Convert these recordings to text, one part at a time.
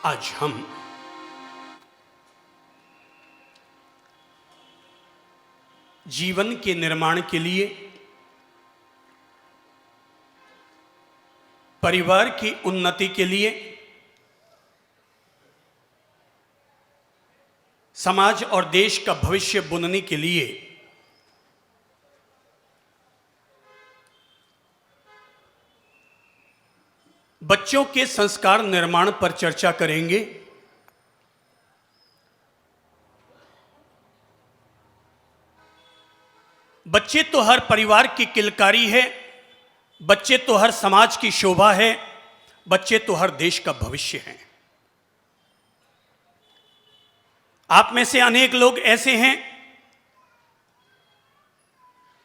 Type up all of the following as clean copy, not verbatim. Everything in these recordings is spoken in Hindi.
आज हम जीवन के निर्माण के लिए, परिवार की उन्नति के लिए, समाज और देश का भविष्य बुनने के लिए बच्चों के संस्कार निर्माण पर चर्चा करेंगे। बच्चे तो हर परिवार की किलकारी है, बच्चे तो हर समाज की शोभा है, बच्चे तो हर देश का भविष्य हैं। आप में से अनेक लोग ऐसे हैं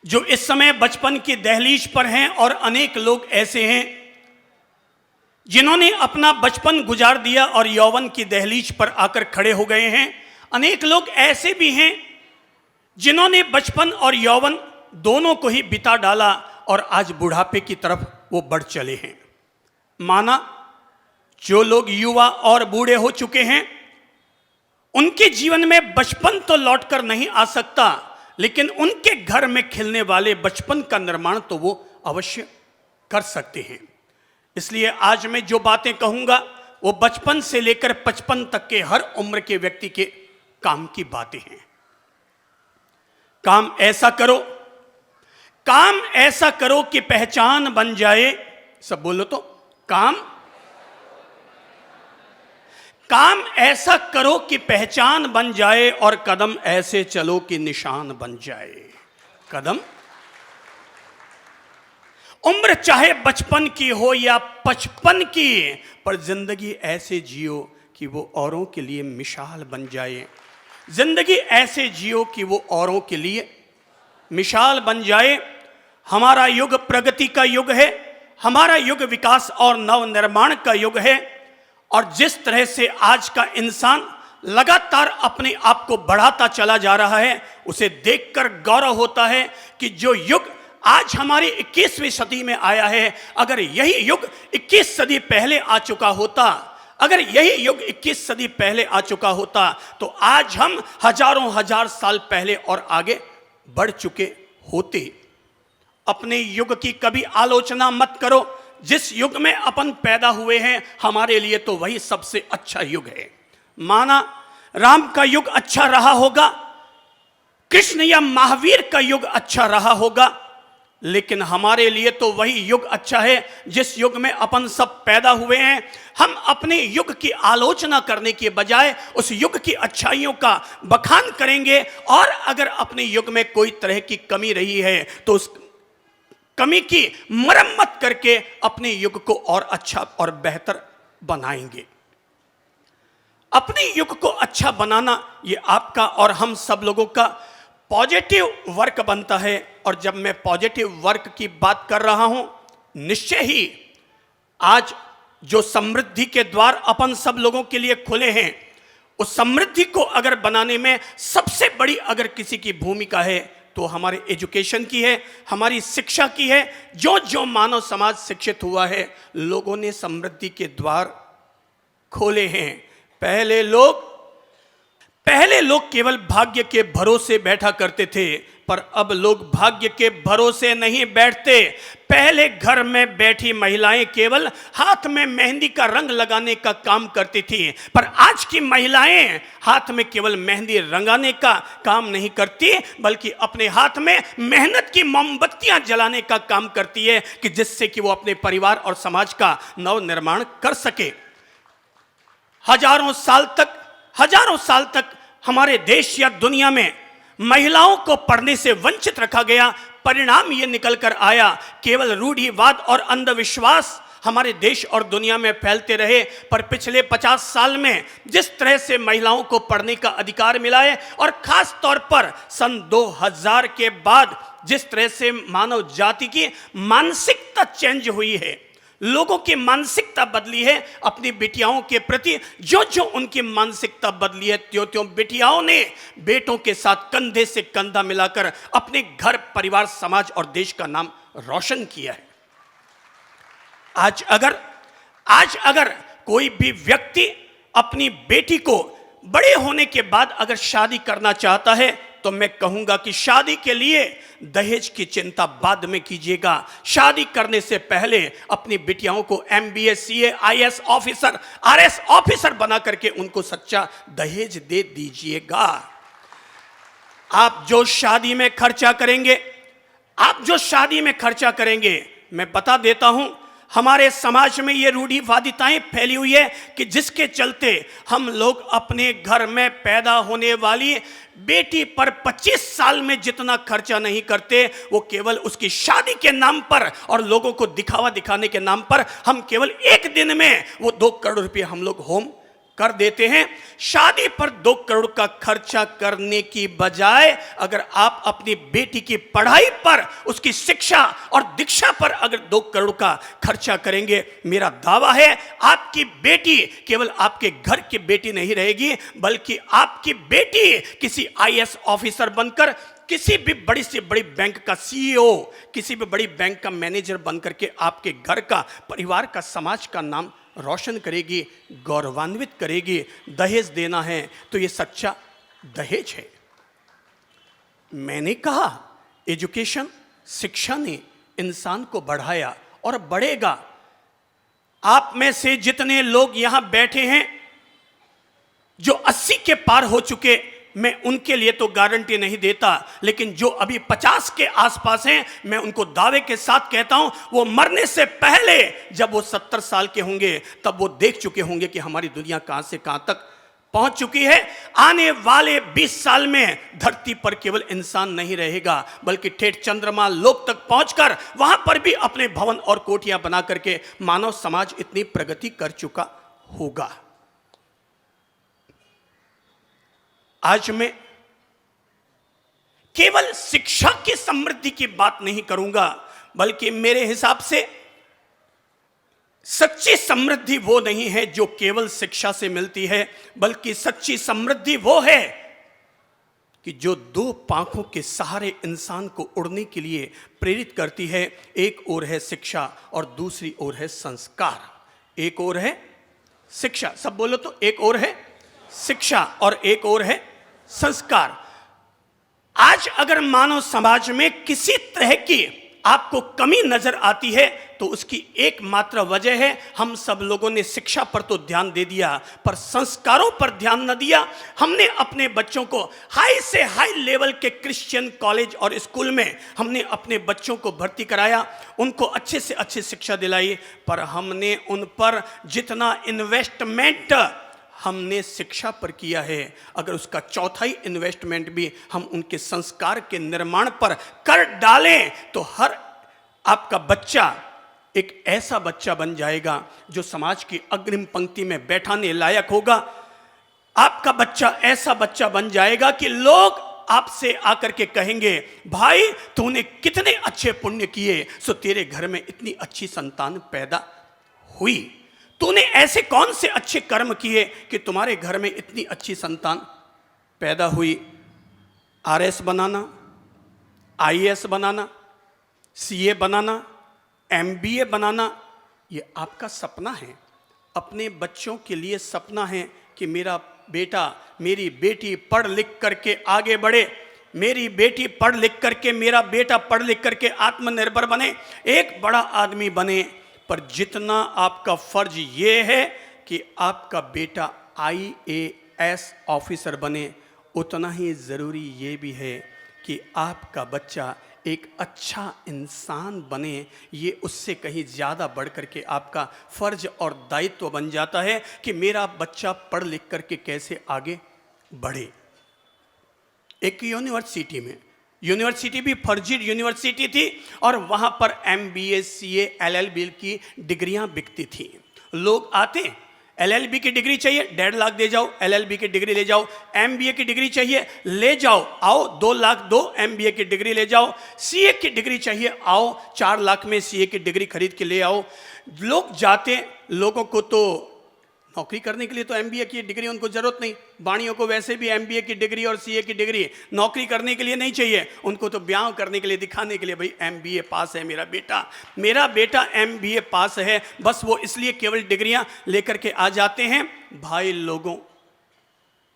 जो इस समय बचपन की दहलीज पर हैं और अनेक लोग ऐसे हैं जिन्होंने अपना बचपन गुजार दिया और यौवन की दहलीज पर आकर खड़े हो गए हैं। अनेक लोग ऐसे भी हैं जिन्होंने बचपन और यौवन दोनों को ही बिता डाला और आज बुढ़ापे की तरफ वो बढ़ चले हैं। माना जो लोग युवा और बूढ़े हो चुके हैं उनके जीवन में बचपन तो लौटकर नहीं आ सकता, लेकिन उनके घर में खिलने वाले बचपन का निर्माण तो वो अवश्य कर सकते हैं। इसलिए आज मैं जो बातें कहूंगा वो बचपन से लेकर 55 तक के हर उम्र के व्यक्ति के काम की बातें हैं। काम ऐसा करो कि पहचान बन जाए। सब बोलो तो, काम ऐसा करो कि पहचान बन जाए और कदम ऐसे चलो कि निशान बन जाए। कदम, उम्र चाहे बचपन की हो या 55 की, पर जिंदगी ऐसे जियो कि वो औरों के लिए मिसाल बन जाए। जिंदगी ऐसे जियो कि वो औरों के लिए मिसाल बन जाए। हमारा युग प्रगति का युग है, हमारा युग विकास और नव निर्माण का युग है। और जिस तरह से आज का इंसान लगातार अपने आप को बढ़ाता चला जा रहा है, उसे देखकर गौरव होता है कि जो युग आज हमारी 21वीं सदी में आया है, अगर यही युग 21 सदी पहले आ चुका होता, अगर यही युग 21 सदी पहले आ चुका होता तो आज हम हजारों हजार साल पहले और आगे बढ़ चुके होते। अपने युग की कभी आलोचना मत करो। जिस युग में अपन पैदा हुए हैं हमारे लिए तो वही सबसे अच्छा युग है। माना राम का युग अच्छा रहा होगा, कृष्ण या महावीर का युग अच्छा रहा होगा, लेकिन हमारे लिए तो वही युग अच्छा है जिस युग में अपन सब पैदा हुए हैं। हम अपने युग की आलोचना करने के बजाय उस युग की अच्छाइयों का बखान करेंगे, और अगर अपने युग में कोई तरह की कमी रही है तो उस कमी की मरम्मत करके अपने युग को और अच्छा और बेहतर बनाएंगे। अपने युग को अच्छा बनाना ये आपका और हम सब लोगों का पॉजिटिव वर्क बनता है। और जब मैं पॉजिटिव वर्क की बात कर रहा हूं, निश्चय ही आज जो समृद्धि के द्वार अपन सब लोगों के लिए खुले हैं, उस समृद्धि को अगर बनाने में सबसे बड़ी अगर किसी की भूमिका है तो हमारे एजुकेशन की है, हमारी शिक्षा की है। जो जो मानव समाज शिक्षित हुआ है, लोगों ने समृद्धि के द्वार खोले हैं। पहले लोग केवल भाग्य के भरोसे बैठा करते थे, पर अब लोग भाग्य के भरोसे नहीं बैठते। पहले घर में बैठी महिलाएं केवल हाथ में मेहंदी का रंग लगाने का काम करती थी, पर आज की महिलाएं हाथ में केवल मेहंदी रंगाने का काम नहीं करती, बल्कि अपने हाथ में मेहनत की मोमबत्तियां जलाने का काम करती है कि जिससे कि वो अपने परिवार और समाज का नव निर्माण कर सके। हजारों साल तक हमारे देश या दुनिया में महिलाओं को पढ़ने से वंचित रखा गया। परिणाम ये निकल कर आया, केवल रूढ़िवाद और अंधविश्वास हमारे देश और दुनिया में फैलते रहे। पर पिछले 50 साल में जिस तरह से महिलाओं को पढ़ने का अधिकार मिला है, और खास तौर पर सन 2000 के बाद जिस तरह से मानव जाति की मानसिकता चेंज हुई है, लोगों की मानसिकता बदली है अपनी बिटियाओं के प्रति, जो जो उनकी मानसिकता बदली है, त्यों त्यों बिटियाओं ने बेटों के साथ कंधे से कंधा मिलाकर अपने घर, परिवार, समाज और देश का नाम रोशन किया है। आज अगर कोई भी व्यक्ति अपनी बेटी को बड़े होने के बाद अगर शादी करना चाहता है तो मैं कहूंगा कि शादी के लिए दहेज की चिंता बाद में कीजिएगा। शादी करने से पहले अपनी बिटियाओं को MBA, CA, IAS officer, RS officer बना करके उनको सच्चा दहेज दे दीजिएगा। आप जो शादी में खर्चा करेंगे, मैं बता देता हूं, हमारे समाज में ये रूढ़िवादिताएं फैली हुई है कि जिसके चलते हम लोग अपने घर में पैदा होने वाली बेटी पर 25 साल में जितना खर्चा नहीं करते, वो केवल उसकी शादी के नाम पर और लोगों को दिखावा दिखाने के नाम पर हम केवल एक दिन में वो 2 करोड़ रुपए हम लोग होम कर देते हैं। शादी पर 2 करोड़ का खर्चा करने की बजाय अगर आप अपनी बेटी की पढ़ाई पर, उसकी शिक्षा और दीक्षा पर अगर 2 करोड़ का खर्चा करेंगे, मेरा दावा है आपकी बेटी केवल आपके घर की बेटी नहीं रहेगी, बल्कि आपकी बेटी किसी IAS ऑफिसर बनकर, किसी भी बड़ी से बड़ी बैंक का CEO, किसी भी बड़ी बैंक का मैनेजर बनकर के आपके घर का, परिवार का, समाज का नाम रोशन करेगी, गौरवान्वित करेगी। दहेज देना है तो ये सच्चा दहेज है। मैंने कहा एजुकेशन, शिक्षा ने इंसान को बढ़ाया और बढ़ेगा। आप में से जितने लोग यहां बैठे हैं जो 80 के पार हो चुके, मैं उनके लिए तो गारंटी नहीं देता, लेकिन जो अभी 50 के आसपास हैं, मैं उनको दावे के साथ कहता हूं, वो मरने से पहले जब वो 70 साल के होंगे तब वो देख चुके होंगे कि हमारी दुनिया कहां से कहां तक पहुंच चुकी है। आने वाले 20 साल में धरती पर केवल इंसान नहीं रहेगा, बल्कि ठेठ चंद्रमा लोक तक पहुंचकर वहां पर भी अपने भवन और कोठियां बना करके मानव समाज इतनी प्रगति कर चुका होगा। आज मैं केवल शिक्षा की समृद्धि की बात नहीं करूंगा, बल्कि मेरे हिसाब से सच्ची समृद्धि वो नहीं है जो केवल शिक्षा से मिलती है, बल्कि सच्ची समृद्धि वो है कि जो 2 पांखों के सहारे इंसान को उड़ने के लिए प्रेरित करती है। एक ओर है शिक्षा और दूसरी ओर है संस्कार। एक ओर है शिक्षा, सब बोलो तो, एक ओर है शिक्षा और एक ओर है संस्कार। आज अगर मानव समाज में किसी तरह की आपको कमी नजर आती है तो उसकी एकमात्र वजह है हम सब लोगों ने शिक्षा पर तो ध्यान दे दिया पर संस्कारों पर ध्यान न दिया। हमने अपने बच्चों को हाई से हाई लेवल के क्रिश्चियन कॉलेज और स्कूल में हमने अपने बच्चों को भर्ती कराया, उनको अच्छे से अच्छी शिक्षा दिलाई, पर हमने उन पर जितना इन्वेस्टमेंट हमने शिक्षा पर किया है, अगर उसका चौथाई इन्वेस्टमेंट भी हम उनके संस्कार के निर्माण पर कर डालें तो हर आपका बच्चा एक ऐसा बच्चा बन जाएगा जो समाज की अग्रिम पंक्ति में बैठाने लायक होगा। आपका बच्चा ऐसा बच्चा बन जाएगा कि लोग आपसे आकर के कहेंगे, भाई तूने कितने अच्छे पुण्य किए सो तेरे घर में इतनी अच्छी संतान पैदा हुई, तूने ऐसे कौन से अच्छे कर्म किए कि तुम्हारे घर में इतनी अच्छी संतान पैदा हुई। RS बनाना, IAS बनाना, CA बनाना, MBA बनाना, ये आपका सपना है। अपने बच्चों के लिए सपना है कि मेरा बेटा, मेरी बेटी पढ़ लिख करके आगे बढ़े, मेरी बेटी पढ़ लिख करके, मेरा बेटा पढ़ लिख करके आत्मनिर्भर बने, एक बड़ा आदमी बने। पर जितना आपका फर्ज ये है कि आपका बेटा IAS ऑफिसर बने, उतना ही ज़रूरी ये भी है कि आपका बच्चा एक अच्छा इंसान बने। ये उससे कहीं ज़्यादा बढ़ करके आपका फर्ज और दायित्व बन जाता है कि मेरा बच्चा पढ़ लिख करके कैसे आगे बढ़े। एक यूनिवर्सिटी में, यूनिवर्सिटी भी फर्जी यूनिवर्सिटी थी और वहाँ पर MBA, CA, LLB की डिग्रियाँ बिकती थी। लोग आते, LLB की डिग्री चाहिए 1.5 लाख दे जाओ, LLB की डिग्री ले जाओ, MBA की डिग्री चाहिए ले जाओ, आओ 2 लाख दो, MBA की डिग्री ले जाओ, CA की डिग्री चाहिए आओ 4 लाख में CA की डिग्री खरीद के ले आओ। लोग जाते, लोगों को तो नौकरी करने के लिए तो एमबीए की डिग्री उनको जरूरत नहीं। बाणियों को वैसे भी एमबीए की डिग्री और सीए की डिग्री नौकरी करने के लिए नहीं चाहिए, उनको तो ब्याह करने के लिए, दिखाने के लिए, भाई एमबीए पास है मेरा बेटा एमबीए पास है, बस वो इसलिए केवल डिग्रियां लेकर के आ जाते हैं। भाई लोगों,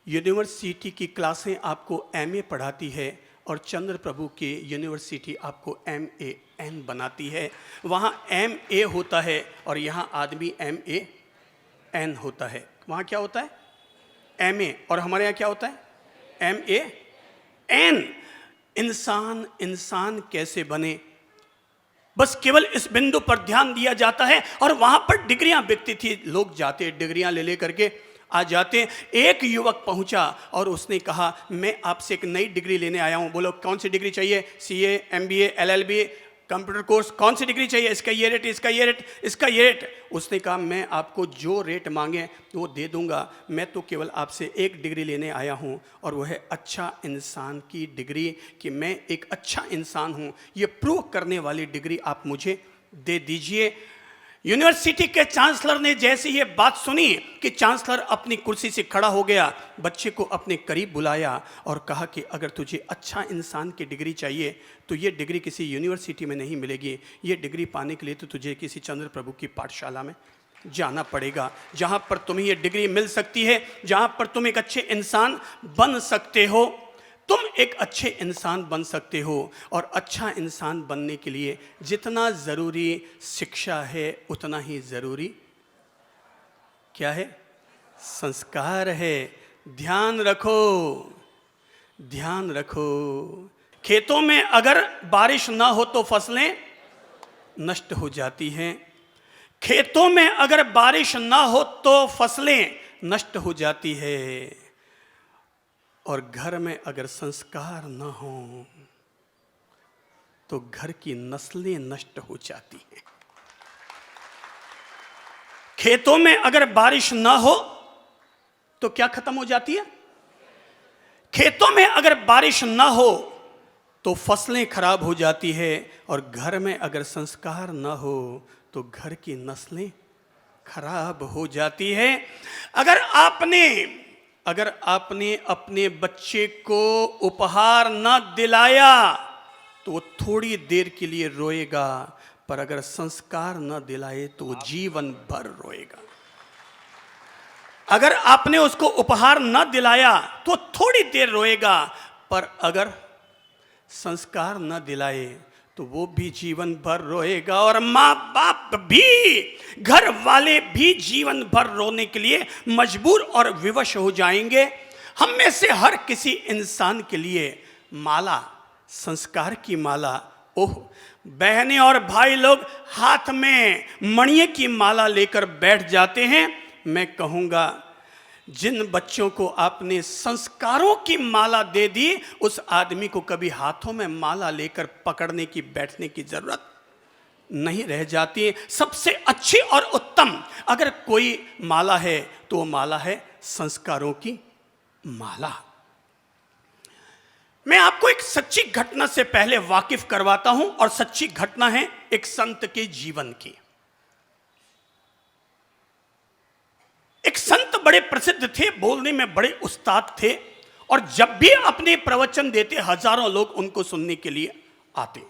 यूनिवर्सिटी की क्लासें आपको एमए पढ़ाती है और चंद्र प्रभु की यूनिवर्सिटी आपको MAN बनाती है। वहाँ MA होता है और यहाँ आदमी MAN होता है। वहाँ क्या होता है? MA, और हमारे यहाँ क्या होता है? MAN। इंसान कैसे बने, बस केवल इस बिंदु पर ध्यान दिया जाता है। और वहाँ पर डिग्रियाँ बिकती थी, लोग जाते डिग्रियाँ ले करके आ जाते। एक युवक पहुंचा और उसने कहा, मैं आपसे एक नई डिग्री लेने आया हूं। बोलो कौन सी डिग्री चाहिए? CA, MBA, LLB, computer course, कौन सी डिग्री चाहिए? इसका ये रेट, इसका ये रेट, इसका ये रेट। उसने कहा, मैं आपको जो रेट मांगे वो दे दूंगा, मैं तो केवल आपसे एक डिग्री लेने आया हूं, और वह है अच्छा इंसान की डिग्री, कि मैं एक अच्छा इंसान हूं, ये प्रूव करने वाली डिग्री आप मुझे दे दीजिए। यूनिवर्सिटी के चांसलर ने जैसे ये बात सुनी कि चांसलर अपनी कुर्सी से खड़ा हो गया, बच्चे को अपने करीब बुलाया और कहा कि अगर तुझे अच्छा इंसान की डिग्री चाहिए तो ये डिग्री किसी यूनिवर्सिटी में नहीं मिलेगी, ये डिग्री पाने के लिए तो तुझे किसी चंद्र प्रभु की पाठशाला में जाना पड़ेगा, जहाँ पर तुम्हें ये डिग्री मिल सकती है, जहाँ पर तुम एक अच्छे इंसान बन सकते हो। तुम एक अच्छे इंसान बन सकते हो, और अच्छा इंसान बनने के लिए जितना ज़रूरी शिक्षा है उतना ही ज़रूरी क्या है? संस्कार है। ध्यान रखो, ध्यान रखो। खेतों में अगर बारिश ना हो तो फसलें नष्ट हो जाती हैं। खेतों में अगर बारिश ना हो तो फसलें नष्ट हो जाती है। और घर में अगर संस्कार न हो तो घर की नस्लें नष्ट हो जाती हैं। खेतों में अगर बारिश न हो तो क्या खत्म हो जाती है? खेतों में अगर बारिश न हो तो फसलें खराब हो जाती है, और घर में अगर संस्कार न हो तो घर की नस्लें खराब हो जाती है। अगर आपने अपने बच्चे को उपहार न दिलाया तो वो थोड़ी देर के लिए रोएगा, पर अगर संस्कार न दिलाए तो वो जीवन भर रोएगा। अगर आपने उसको उपहार न दिलाया तो थोड़ी देर रोएगा, पर अगर संस्कार न दिलाए तो वो भी जीवन भर रोएगा। और माँ बाप भी, घर वाले भी जीवन भर रोने के लिए मजबूर और विवश हो जाएंगे। हम में से हर किसी इंसान के लिए माला, संस्कार की माला, ओह बहनें और भाई लोग हाथ में मणिये की माला लेकर बैठ जाते हैं। मैं कहूँगा, जिन बच्चों को आपने संस्कारों की माला दे दी, उस आदमी को कभी हाथों में माला लेकर पकड़ने की, बैठने की जरूरत नहीं रह जाती। सबसे अच्छी और उत्तम अगर कोई माला है तो वो माला है संस्कारों की माला। मैं आपको एक सच्ची घटना से पहले वाकिफ करवाता हूं, और सच्ची घटना है एक संत के जीवन की। एक संत बड़े प्रसिद्ध थे, बोलने में बड़े उस्ताद थे, और जब भी अपने प्रवचन देते हजारों लोग उनको सुनने के लिए आते।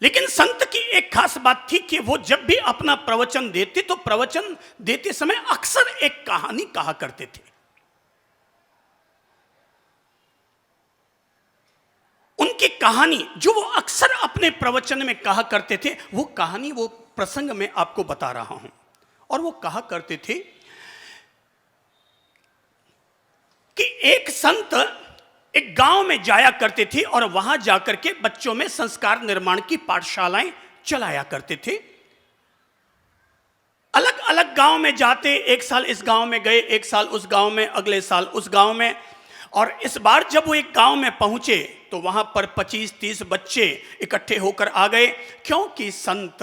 लेकिन संत की एक खास बात थी कि वो जब भी अपना प्रवचन देते तो प्रवचन देते समय अक्सर एक कहानी कहा करते थे। उनकी कहानी जो वो अक्सर अपने प्रवचन में कहा करते थे, वो कहानी, वो प्रसंग में आपको बता रहा हूं। और वो कहा करते थे कि एक संत एक गांव में जाया करते थे और वहां जाकर के बच्चों में संस्कार निर्माण की पाठशालाएं चलाया करते थे। अलग अलग गांव में जाते, एक साल इस गांव में गए, एक साल उस गांव में, अगले साल उस गांव में। और इस बार जब वो एक गांव में पहुंचे तो वहां पर 25-30 बच्चे इकट्ठे होकर आ गए, क्योंकि संत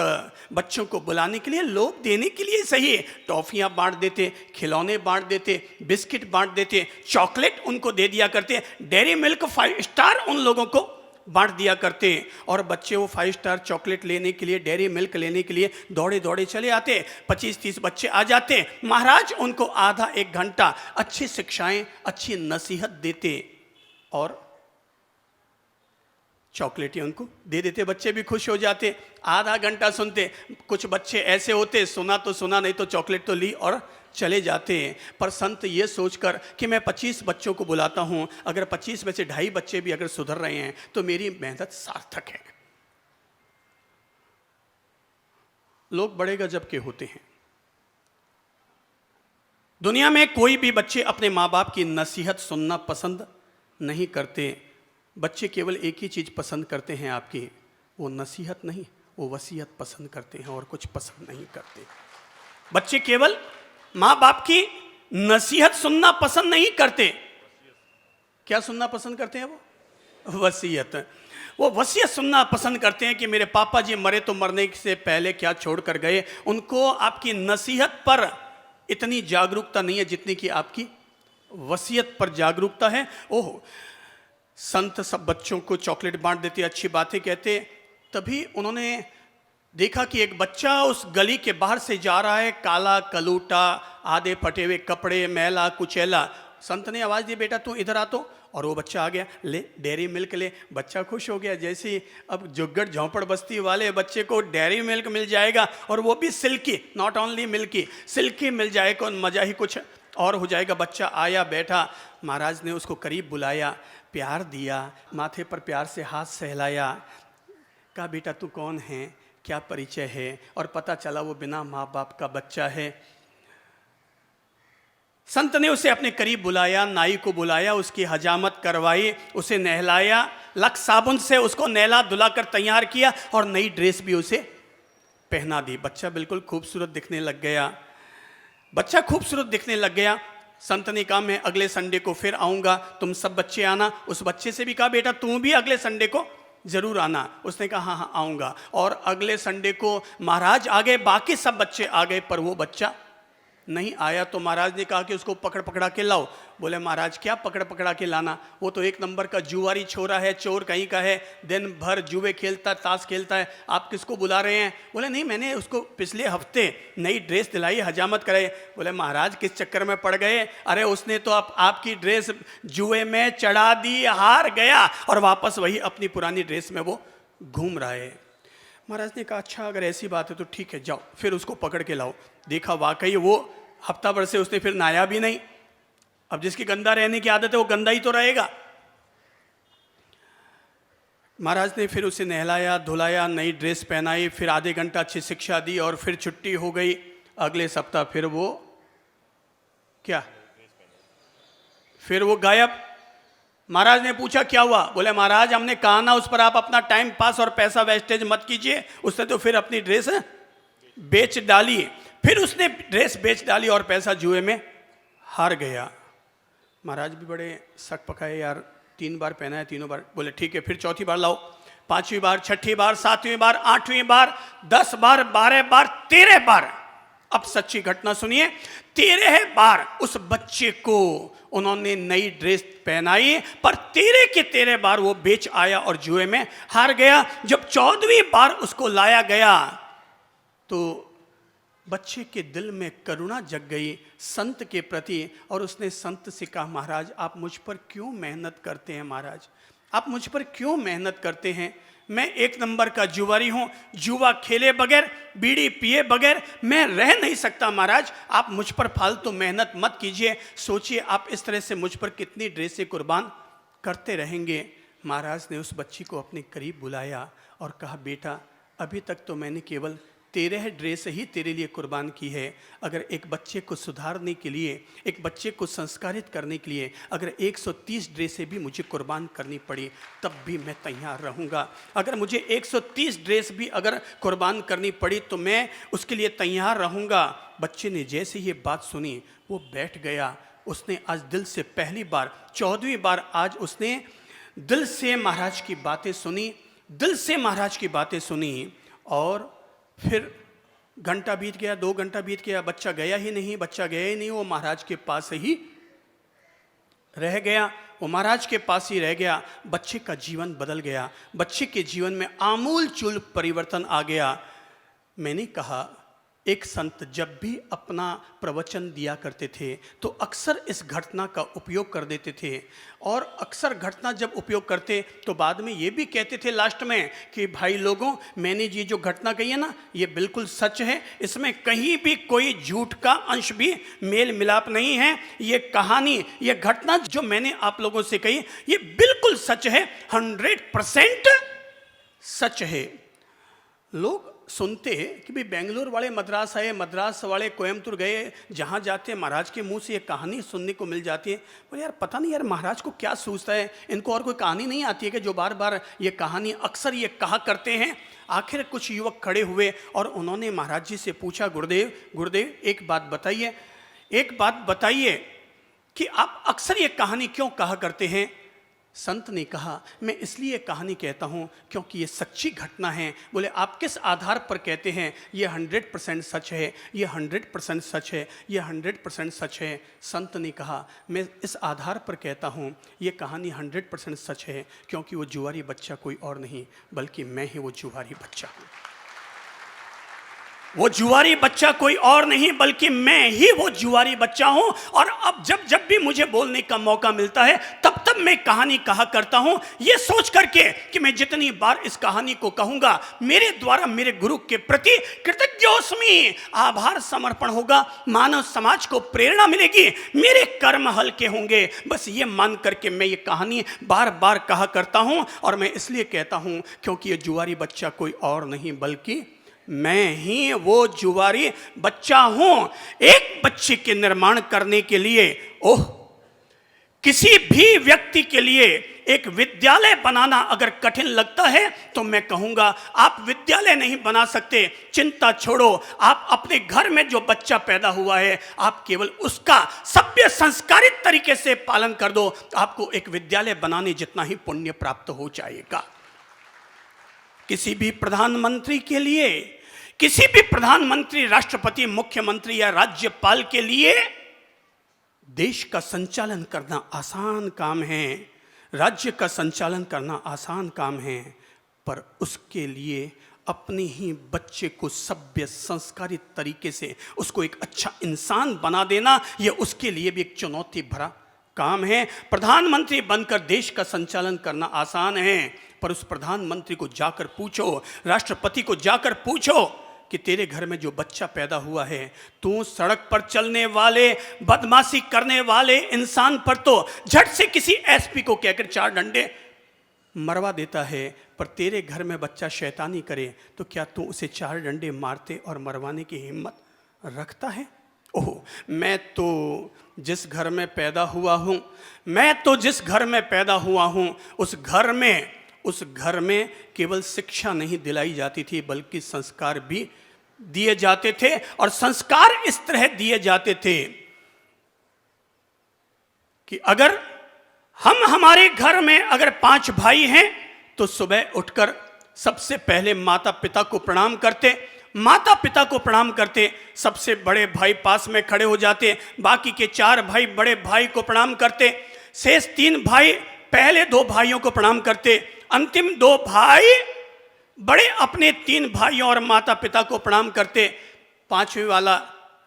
बच्चों को बुलाने के लिए, लोभ देने के लिए सही, टॉफियां बांट देते, खिलौने बांट देते, बिस्किट बांट देते, चॉकलेट उनको दे दिया करते, डेयरी मिल्क 5 स्टार उन लोगों को बांट दिया करते और बच्चे वो 5 स्टार चॉकलेट लेने के लिए, डेयरी मिल्क लेने के लिए दौड़े दौड़े चले आते। 25-30 बच्चे आ जाते। महाराज उनको आधा 1 घंटा अच्छी शिक्षाएं, अच्छी नसीहत देते और चॉकलेटें उनको दे देते। बच्चे भी खुश हो जाते, आधा घंटा सुनते। कुछ बच्चे ऐसे होते, सुना तो सुना, नहीं तो चॉकलेट तो ली और चले जाते। पर संत ये सोचकर कि मैं 25 बच्चों को बुलाता हूं, अगर 25 में से 2.5 बच्चे भी अगर सुधर रहे हैं तो मेरी मेहनत सार्थक है। लोग बड़े गजब के होते हैं। दुनिया में कोई भी बच्चे अपने माँ बाप की नसीहत सुनना पसंद नहीं करते। बच्चे केवल एक ही चीज़ पसंद करते हैं आपकी, वो नसीहत नहीं, वो वसीयत पसंद करते हैं और कुछ पसंद नहीं करते। बच्चे केवल माँ बाप की नसीहत सुनना पसंद नहीं करते। क्या सुनना पसंद करते हैं? वो वसीयत। वो वसीयत सुनना पसंद करते हैं कि मेरे पापा जी मरे तो मरने से पहले क्या छोड़ कर गए। उनको आपकी नसीहत पर इतनी जागरूकता नहीं है जितनी कि आपकी वसीयत पर जागरूकता है। ओह, संत सब बच्चों को चॉकलेट बांट देते, अच्छी बातें कहते। तभी उन्होंने देखा कि एक बच्चा उस गली के बाहर से जा रहा है, काला कलूटा, आधे फटे हुए कपड़े, मैला कुचैला। संत ने आवाज़ दी, बेटा तू इधर आ तो। और वो बच्चा आ गया, ले डेयरी मिल्क ले। बच्चा खुश हो गया, जैसे ही अब जुग्गड़ झोंपड़ बस्ती वाले बच्चे को डेयरी मिल्क मिल जाएगा और वो भी silky, not only milky, silky मिल जाएगा, मज़ा ही कुछ और हो जाएगा। बच्चा आया, बैठा। महाराज ने उसको करीब बुलाया, प्यार दिया, माथे पर प्यार से हाथ सहलाया, कहा बेटा तू कौन है, क्या परिचय है। और पता चला वो बिना माँ बाप का बच्चा है। संत ने उसे अपने करीब बुलाया, नाई को बुलाया, उसकी हजामत करवाई, उसे नहलाया, लक्स साबुन से उसको नहला धुला कर तैयार किया और नई ड्रेस भी उसे पहना दी। बच्चा बिल्कुल खूबसूरत दिखने लग गया। बच्चा खूबसूरत दिखने लग गया। संत ने कहा मैं अगले संडे को फिर आऊँगा, तुम सब बच्चे आना। उस बच्चे से भी कहा बेटा तू भी अगले संडे को जरूर आना। उसने कहा हाँ हाँ आऊँगा। और अगले संडे को महाराज आ गए, बाकी सब बच्चे आ गए, पर वो बच्चा नहीं आया। तो महाराज ने कहा कि उसको पकड़ पकड़ा के लाओ। बोले महाराज क्या पकड़ पकड़ा के लाना, वो तो 1 नंबर का जुआरी छोरा है, चोर कहीं का है, दिन भर जुए खेलता, ताश खेलता है, आप किसको बुला रहे हैं। बोले नहीं, मैंने उसको पिछले हफ्ते नई ड्रेस दिलाई, हजामत कराई। बोले महाराज किस चक्कर में पड़ गए। अरे उसने तो आपकी ड्रेस जुए में चढ़ा दी, हार गया और वापस वही अपनी पुरानी ड्रेस में वो घूम रहा है। महाराज ने कहा अच्छा अगर ऐसी बात है तो ठीक है, जाओ फिर उसको पकड़ के लाओ। देखा वाकई वो हफ्ता भर से उसने फिर नहाया भी नहीं। अब जिसकी गंदा रहने की आदत है वो गंदा ही तो रहेगा। महाराज ने फिर उसे नहलाया धुलाया, नई ड्रेस पहनाई, फिर आधे घंटा अच्छी शिक्षा दी और फिर छुट्टी हो गई। अगले सप्ताह फिर वो क्या, फिर वो गायब। महाराज ने पूछा क्या हुआ। बोले महाराज हमने कहा ना उस पर आप अपना टाइम पास और पैसा वेस्टेज मत कीजिए। उसने तो फिर अपनी ड्रेस बेच डाली। फिर उसने ड्रेस बेच डाली और पैसा जुए में हार गया। महाराज भी बड़े शक पकाए, यार 3 बार पहना है, तीनों बार। बोले ठीक है फिर चौथी बार लाओ, 5वीं बार, 6ठी बार, 7वीं बार, 8वीं बार, 10 बार, 12 बार, 13 बार। अब सच्ची घटना सुनिए, 13 बार उस बच्चे को उन्होंने नई ड्रेस पहनाई, पर 13 के 13 बार वो बेच आया और जुए में हार गया। जब 14वीं बार उसको लाया गया तो बच्चे के दिल में करुणा जग गई संत के प्रति और उसने संत से कहा महाराज आप मुझ पर क्यों मेहनत करते हैं, महाराज आप मुझ पर क्यों मेहनत करते हैं। मैं 1 नंबर का जुआरी हूँ, जुआ खेले बगैर, बीड़ी पिए बगैर मैं रह नहीं सकता। महाराज आप मुझ पर फालतू मेहनत मत कीजिए। सोचिए आप इस तरह से मुझ पर कितनी ड्रेसें कुर्बान करते रहेंगे। महाराज ने उस बच्ची को अपने करीब बुलाया और कहा बेटा अभी तक तो मैंने केवल 13 ड्रेस ही तेरे लिए कुर्बान की है। अगर एक बच्चे को सुधारने के लिए, एक बच्चे को संस्कारित करने के लिए अगर 130 ड्रेसें भी मुझे कुर्बान करनी पड़ी तब भी मैं तैयार रहूँगा। अगर मुझे 130 ड्रेस भी अगर कुर्बान करनी पड़ी तो मैं उसके लिए तैयार रहूँगा। बच्चे ने जैसे ये बात सुनी वो बैठ गया। उसने आज दिल से पहली बार, 14वीं बार आज उसने दिल से महाराज की बातें सुनी, दिल से महाराज की बातें सुनी। और फिर घंटा बीत गया, 2 घंटा बीत गया, बच्चा गया ही नहीं, वो महाराज के पास ही रह गया। वो महाराज के पास ही रह गया। बच्चे का जीवन बदल गया, बच्चे के जीवन में आमूल चूल परिवर्तन आ गया। मैंने कहा, एक संत जब भी अपना प्रवचन दिया करते थे तो अक्सर इस घटना का उपयोग कर देते थे, और अक्सर घटना जब उपयोग करते तो बाद में ये भी कहते थे लास्ट में कि भाई लोगों, मैंने ये जो घटना कही है ना, ये बिल्कुल सच है, इसमें कहीं भी कोई झूठ का अंश भी मेल मिलाप नहीं है। ये कहानी, ये घटना जो मैंने आप लोगों से कही, ये बिल्कुल सच है, 100% सच है। लोग सुनते कि भाई बेंगलोर वाले मद्रास आए, मद्रास वाले कोयम्बतूर गए, जहाँ जाते हैं महाराज के मुंह से ये कहानी सुनने को मिल जाती है। बोले यार पता नहीं यार महाराज को क्या सूझता है, इनको और कोई कहानी नहीं आती है कि जो बार बार ये कहानी अक्सर ये कहा करते हैं। आखिर कुछ युवक खड़े हुए और उन्होंने महाराज जी से पूछा, गुरुदेव एक बात बताइए कि आप अक्सर ये कहानी क्यों कहा करते हैं। संत ने कहा, मैं इसलिए कहानी कहता हूँ क्योंकि ये सच्ची घटना है। बोले आप किस आधार पर कहते हैं ये 100% सच है, ये 100% सच है, ये 100% सच है। संत ने कहा, मैं इस आधार पर कहता हूँ ये कहानी 100% सच है क्योंकि वो जुआरी बच्चा कोई और नहीं बल्कि मैं ही वो जुआरी बच्चा हूँ। वो जुआरी बच्चा कोई और नहीं बल्कि मैं ही वो जुआरी बच्चा हूं। और अब जब भी मुझे बोलने का मौका मिलता है तब मैं कहानी कहा करता हूं, ये सोच करके कि मैं जितनी बार इस कहानी को कहूंगा मेरे द्वारा मेरे गुरु के प्रति कृतज्ञोस्मि आभार समर्पण होगा, मानव समाज को प्रेरणा मिलेगी, मेरे कर्म हल्के होंगे। बस ये मान करके मैं ये कहानी बार बार कहा करता हूं। और मैं इसलिए कहता हूं क्योंकि ये जुआरी बच्चा कोई और नहीं बल्कि मैं ही वो जुआरी बच्चा हूं। एक बच्चे के निर्माण करने के लिए, किसी भी व्यक्ति के लिए एक विद्यालय बनाना अगर कठिन लगता है तो मैं कहूंगा आप विद्यालय नहीं बना सकते। चिंता छोड़ो, आप अपने घर में जो बच्चा पैदा हुआ है आप केवल उसका सभ्य संस्कारित तरीके से पालन कर दो, आपको एक विद्यालय बनाने जितना ही पुण्य प्राप्त हो जाएगा। किसी भी प्रधानमंत्री के लिए, किसी भी प्रधानमंत्री, राष्ट्रपति, मुख्यमंत्री या राज्यपाल के लिए देश का संचालन करना आसान काम है, राज्य का संचालन करना आसान काम है, पर उसके लिए अपने ही बच्चे को सभ्य संस्कारित तरीके से उसको एक अच्छा इंसान बना देना, यह उसके लिए भी एक चुनौती भरा काम है। प्रधानमंत्री बनकर देश का संचालन करना आसान है, पर उस प्रधानमंत्री को जाकर पूछो, राष्ट्रपति को जाकर पूछो कि तेरे घर में जो बच्चा पैदा हुआ है, तू सड़क पर चलने वाले, बदमाशी करने वाले इंसान पर तो झट से किसी एसपी को कहकर 4 डंडे मरवा देता है, पर तेरे घर में बच्चा शैतानी करे तो क्या तू उसे 4 डंडे मारते और मरवाने की हिम्मत रखता है? मैं तो जिस घर में पैदा हुआ हूँ, उस घर में केवल शिक्षा नहीं दिलाई जाती थी बल्कि संस्कार भी दिए जाते थे। और संस्कार इस तरह दिए जाते थे कि अगर हमारे घर में अगर 5 भाई हैं तो सुबह उठकर सबसे पहले माता पिता को प्रणाम करते, सबसे बड़े भाई पास में खड़े हो जाते, बाकी के 4 भाई बड़े भाई को प्रणाम करते, शेष 3 भाई पहले 2 भाइयों को प्रणाम करते, अंतिम 2 भाई बड़े अपने 3 भाइयों और माता पिता को प्रणाम करते, 5वें वाला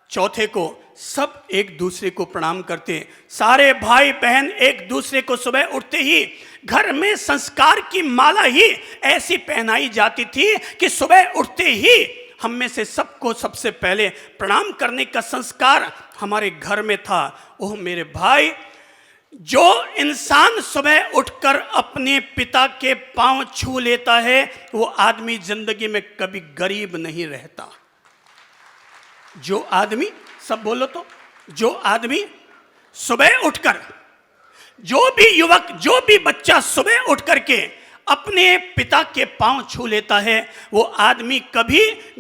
चौथे को, सब एक दूसरे को प्रणाम करते। सारे भाई बहन एक दूसरे को सुबह उठते ही घर में संस्कार की माला ही ऐसी पहनाई जाती थी कि सुबह उठते ही हम में से सबको सबसे पहले प्रणाम करने का संस्कार हमारे घर में था। ओह मेरे भाई, जो इंसान सुबह उठकर अपने पिता के पांव छू लेता है वो आदमी जिंदगी में कभी गरीब नहीं रहता। जो आदमी, सब बोलो तो, जो आदमी सुबह उठकर, जो भी युवक, जो भी बच्चा सुबह उठ करके अपने पिता के पांव छू लेता है वो आदमी कभी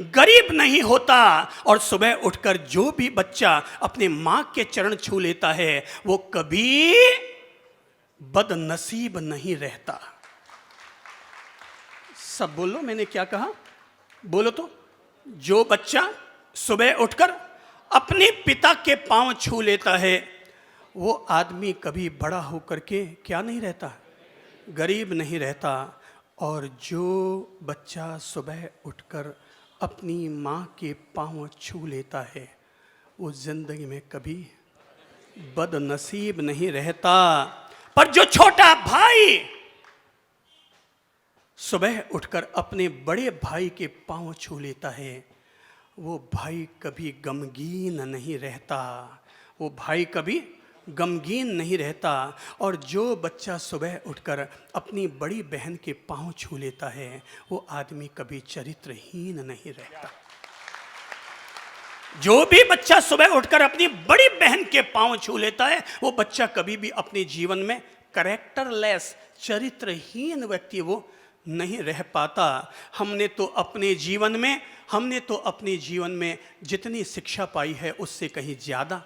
गरीब नहीं होता। और सुबह उठकर जो भी बच्चा अपने मां के चरण छू लेता है वो कभी बदनसीब नहीं रहता। सब बोलो, मैंने क्या कहा? बोलो तो, जो बच्चा सुबह उठकर अपने पिता के पांव छू लेता है वो आदमी कभी बड़ा होकर के क्या नहीं रहता, गरीब नहीं रहता। और जो बच्चा सुबह उठकर अपनी माँ के पाँव छू लेता है वो जिंदगी में कभी बदनसीब नहीं रहता। पर जो छोटा भाई सुबह उठकर अपने बड़े भाई के पाँव छू लेता है वो भाई कभी गमगीन नहीं रहता, वो भाई कभी गमगीन नहीं रहता। और जो बच्चा सुबह उठकर अपनी बड़ी बहन के पाँव छू लेता है वो आदमी कभी चरित्रहीन नहीं रहता। जो भी बच्चा सुबह उठकर अपनी बड़ी बहन के पाँव छू लेता है वो बच्चा कभी भी अपने जीवन में कैरेक्टरलेस, चरित्रहीन व्यक्ति वो नहीं रह पाता। हमने तो अपने जीवन में जितनी शिक्षा पाई है उससे कहीं ज़्यादा